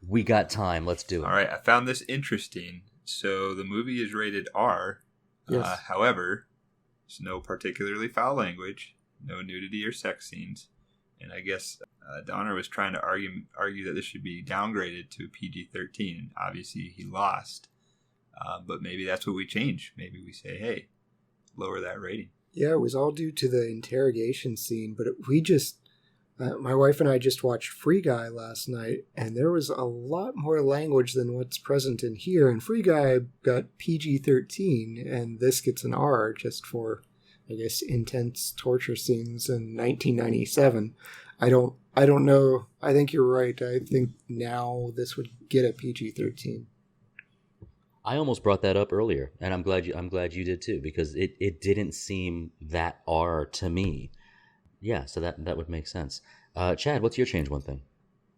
We got time. Let's do it. All right. I found this interesting. So the movie is rated R. Yes. However, there's no particularly foul language, no nudity or sex scenes, and I guess Donner was trying to argue that this should be downgraded to PG-13. And obviously, he lost. But maybe that's what we change. Maybe we say, hey, lower that rating. Yeah, it was all due to the interrogation scene, but my wife and I just watched Free Guy last night, and there was a lot more language than what's present in here, and Free Guy got PG-13, and this gets an R just for, I guess, intense torture scenes in 1997. I don't know. I think you're right. I think now this would get a PG-13. I almost brought that up earlier, and I'm glad you did too, because it didn't seem that R to me. Yeah, so that would make sense. Chad, what's your change one thing?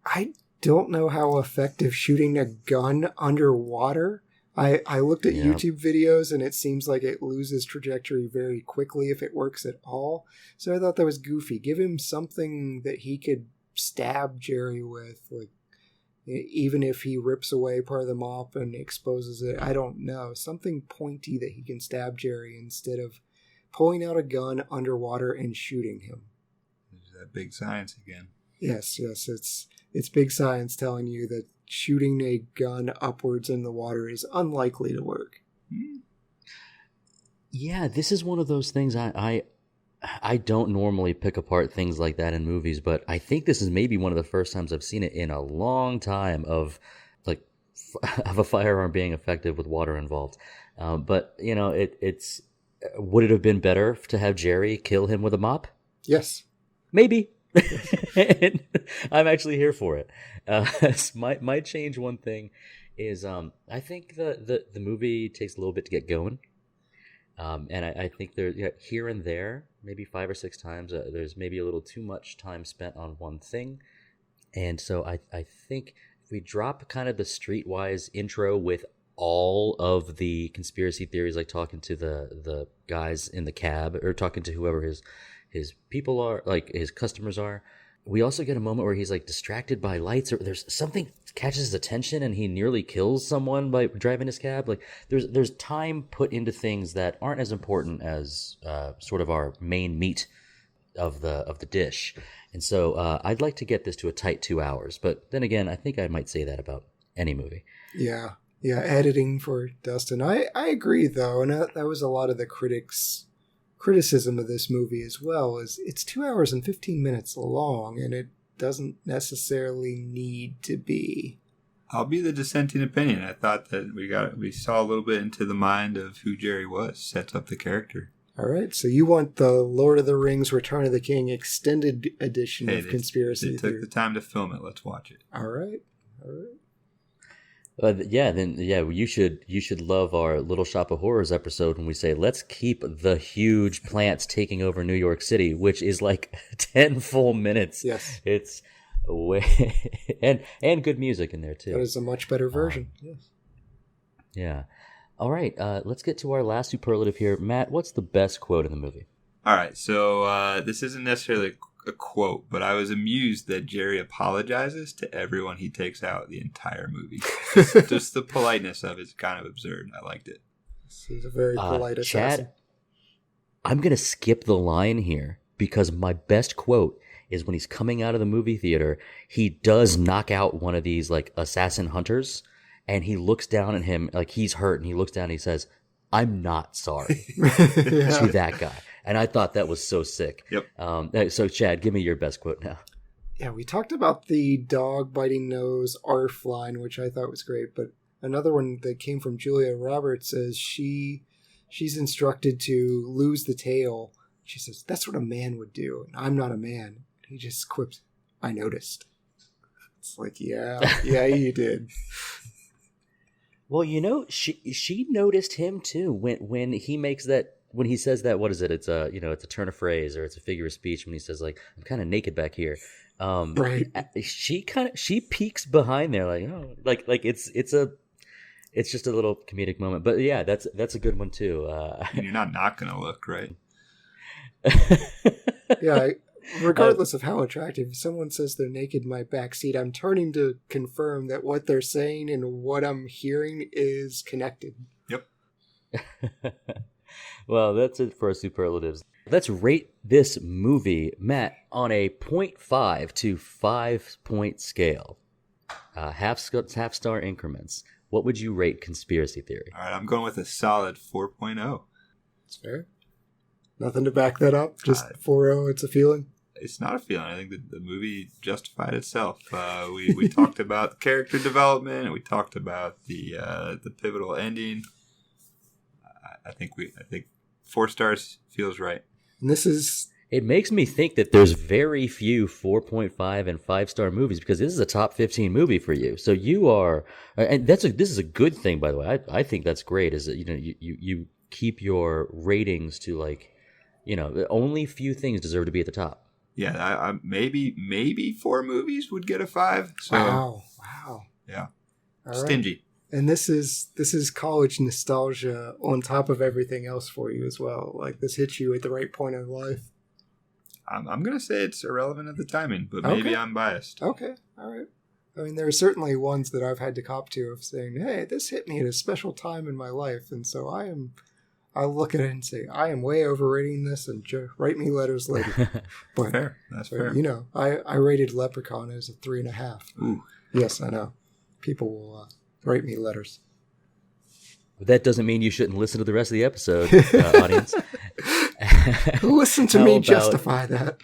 I don't know how effective shooting a gun underwater. I looked at YouTube videos, and it seems like it loses trajectory very quickly if it works at all. So I thought that was goofy. Give him something that he could stab Jerry with, like, even if he rips away part of the mop and exposes it. I don't know. Something pointy that he can stab Jerry instead of pulling out a gun underwater and shooting him. There's that big science again. Yes, it's big science telling you that shooting a gun upwards in the water is unlikely to work. Yeah, this is one of those things I don't normally pick apart things like that in movies, but I think this is maybe one of the first times I've seen it in a long time of a firearm being effective with water involved. But you know, it's would it have been better to have Jerry kill him with a mop? Yes, maybe. And I'm actually here for it. My change one thing is I think the movie takes a little bit to get going. And I think there, here and there, maybe 5 or 6 times, there's maybe a little too much time spent on one thing. And so I think if we drop kind of the streetwise intro with all of the conspiracy theories, like talking to the guys in the cab or talking to whoever his people are, like his customers are, we also get a moment where he's like distracted by lights, or there's something catches his attention and he nearly kills someone by driving his cab. Like there's time put into things that aren't as important as sort of our main meat of the dish. And so I'd like to get this to a tight 2 hours, but then again, I think I might say that about any movie. Yeah, editing for Dustin. I agree though, and that was a lot of the criticism of this movie as well, is it's 2 hours and 15 minutes long, and it doesn't necessarily need to be. I'll be the dissenting opinion. I thought that we saw a little bit into the mind of who Jerry was, sets up the character. All right, so you want the Lord of the Rings Return of the King extended edition of Conspiracy They took the time to film it. Let's watch it. All right. You should love our Little Shop of Horrors episode when we say let's keep the huge plants taking over New York City, which is like 10 full minutes. Yes, it's way and good music in there too. That is a much better version. Yes. Yeah. All right. Let's get to our last superlative here, Matt. What's the best quote in the movie? All right. So this isn't necessarily a quote, but I was amused that Jerry apologizes to everyone he takes out the entire movie. Just the politeness of it's kind of absurd. I liked it. He's a very polite assassin. Chad, I'm going to skip the line here because my best quote is when he's coming out of the movie theater, he does knock out one of these like assassin hunters, and he looks down at him like he's hurt, and he looks down and he says, "I'm not sorry," to that guy. And I thought that was so sick. Yep. So, Chad, give me your best quote now. Yeah, we talked about the dog biting nose ARF line, which I thought was great. But another one that came from Julia Roberts says she she's instructed to lose the tail. She says, "That's what a man would do, and I'm not a man." He just quips, "I noticed." It's like, yeah, you did. Well, she noticed him too when he makes that, when he says that, what is it? It's it's a turn of phrase, or it's a figure of speech when he says, like, "I'm kind of naked back here." Right. She peeks behind there, like, oh, like it's just a little comedic moment. But yeah, that's a good one too. And you're not gonna look, right? Yeah. Regardless of how attractive, if someone says they're naked in my backseat, I'm turning to confirm that what they're saying and what I'm hearing is connected. Yep. Well, that's it for our superlatives. Let's rate this movie, Matt, on a 0.5 to 5 point scale. Half star increments. What would you rate Conspiracy Theory? All right, I'm going with a solid 4.0. That's fair. Nothing to back that up. Just 4.0. It's a feeling. It's not a feeling. I think that the movie justified itself. We talked about character development, and we talked about the pivotal ending. I think 4 stars feels right. And this is... It makes me think that there's very few 4.5 and 5-star movies, because this is a top 15 movie for you. So you are, and this is a good thing, by the way. I think that's great. Is that you keep your ratings to, like, only few things deserve to be at the top. Yeah, I maybe 4 movies would get a 5. So, wow. Yeah, All stingy. Right. And this is college nostalgia on top of everything else for you as well. Like, this hits you at the right point in life. I'm going to say it's irrelevant at the timing, but maybe I'm biased. Okay, all right. I mean, there are certainly ones that I've had to cop to of saying, "Hey, this hit me at a special time in my life," and so I'll look at it and say, "I am way overrating this," and write me letters later. But, fair. That's fair. I rated Leprechaun as a 3.5. Ooh. Yes, I know. People will write me letters. But that doesn't mean you shouldn't listen to the rest of the episode, audience. Listen to me justify that.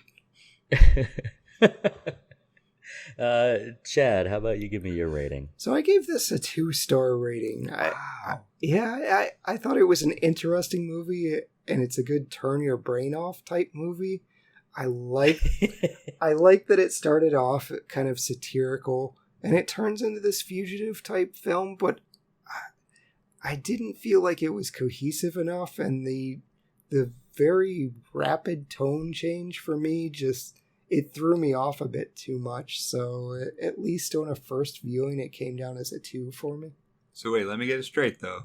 Chad, how about you give me your rating? So I gave this a 2-star rating. I thought it was an interesting movie, and it's a good turn your brain off type movie. I like that it started off kind of satirical, and it turns into this fugitive type film, but I didn't feel like it was cohesive enough, and the very rapid tone change for me it threw me off a bit too much. So at least on a first viewing, it came down as a 2 for me. So wait, let me get it straight though.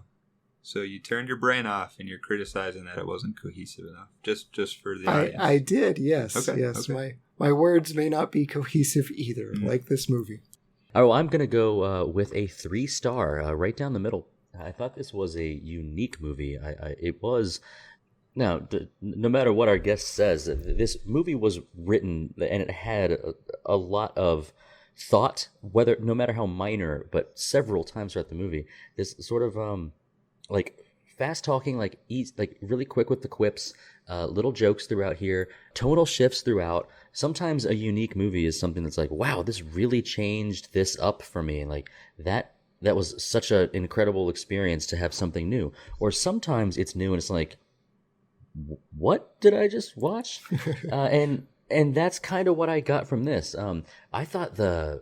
So you turned your brain off and you're criticizing that it wasn't cohesive enough, just for the audience. I did, yes. Okay, yes. okay. My words may not be cohesive either, like this movie. Oh, I'm going to go with a 3-star, right down the middle. I thought this was a unique movie. It was... Now, no matter what our guest says, this movie was written and it had a lot of thought, no matter how minor, but several times throughout the movie. This sort of like fast talking, like really quick with the quips, little jokes throughout here, tonal shifts throughout. Sometimes a unique movie is something that's like, wow, this really changed this up for me, and like that was such an incredible experience to have something new. Or sometimes it's new and it's like, what did I just watch? And that's kind of what I got from this. I thought the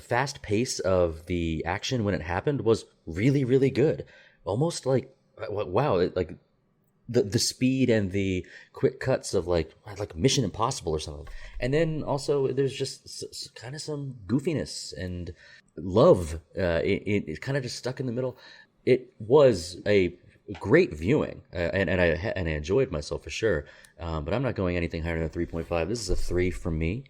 fast pace of the action when it happened was really, really good. Almost like, wow, like the speed and the quick cuts of like Mission Impossible or something. And then also there's just kind of some goofiness and love. It's kind of just stuck in the middle. It was a great viewing, and I enjoyed myself for sure. But I'm not going anything higher than a 3.5. This is a 3 from me.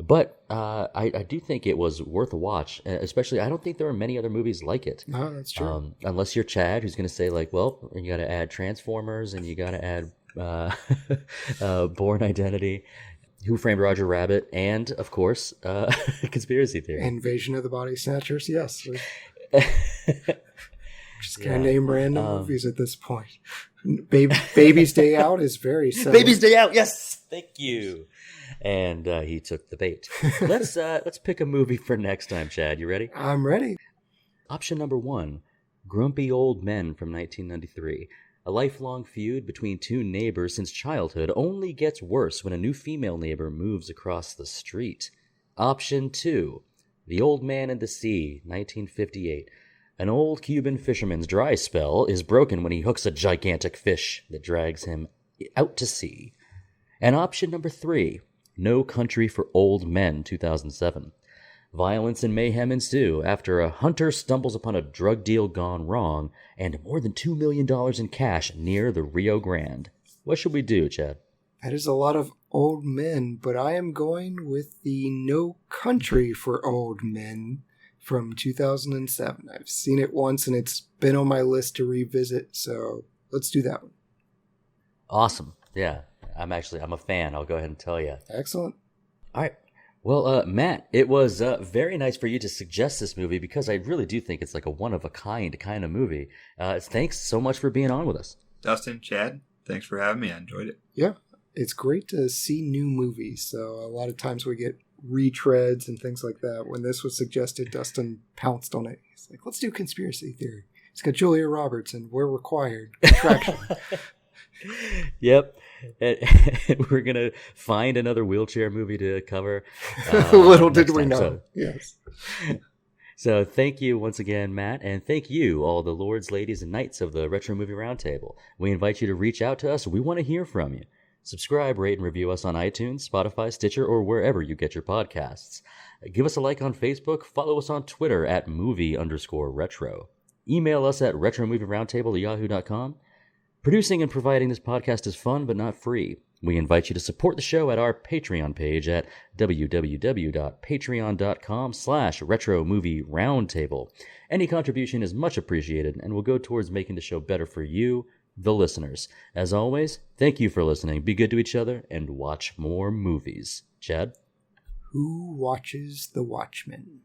But I do think it was worth a watch. Especially, I don't think there are many other movies like it. No, that's true. Unless you're Chad, who's going to say like, well, you got to add Transformers and you got to add Bourne Identity, Who Framed Roger Rabbit, and of course, Conspiracy Theory. Invasion of the Body Snatchers. Yes. Just gonna name random movies at this point. Baby's Day Out is very sad. Baby's Day Out, yes, thank you. And he took the bait. Let's pick a movie for next time, Chad. You ready? I'm ready. Option number 1, Grumpy Old Men from 1993. A lifelong feud between two neighbors since childhood only gets worse when a new female neighbor moves across the street. Option 2, The Old Man and the Sea, 1958. An old Cuban fisherman's dry spell is broken when he hooks a gigantic fish that drags him out to sea. And option number 3, No Country for Old Men, 2007. Violence and mayhem ensue after a hunter stumbles upon a drug deal gone wrong and more than $2 million in cash near the Rio Grande. What should we do, Chad? That is a lot of old men, but I am going with the No Country for Old Men from 2007. I've seen it once and it's been on my list to revisit, so let's do that one. Awesome. Yeah, I'm a fan. I'll go ahead and tell you. Excellent. All right. Well, Matt, it was very nice for you to suggest this movie because I really do think it's like a one-of-a-kind kind of movie. Thanks so much for being on with us. Dustin, Chad, thanks for having me. I enjoyed it. Yeah, it's great to see new movies. So a lot of times we get retreads and things like that. When this was suggested, Dustin pounced on it. He's like, let's do conspiracy theory. It's got Julia Roberts and We're Required. Contraction. Yep. We're going to find another wheelchair movie to cover. Little did we know. So. Yes. So thank you once again, Matt, and thank you, all the lords, ladies, and knights of the Retro Movie Roundtable. We invite you to reach out to us. We want to hear from you. Subscribe, rate, and review us on iTunes, Spotify, Stitcher, or wherever you get your podcasts. Give us a like on Facebook. Follow us on Twitter at movie_retro. Email us at retromovieroundtable@yahoo.com. Producing and providing this podcast is fun, but not free. We invite you to support the show at our Patreon page at www.patreon.com/retromovieroundtable. Any contribution is much appreciated and will go towards making the show better for you, the listeners. As always, thank you for listening. Be good to each other and watch more movies. Chad? Who watches The Watchmen?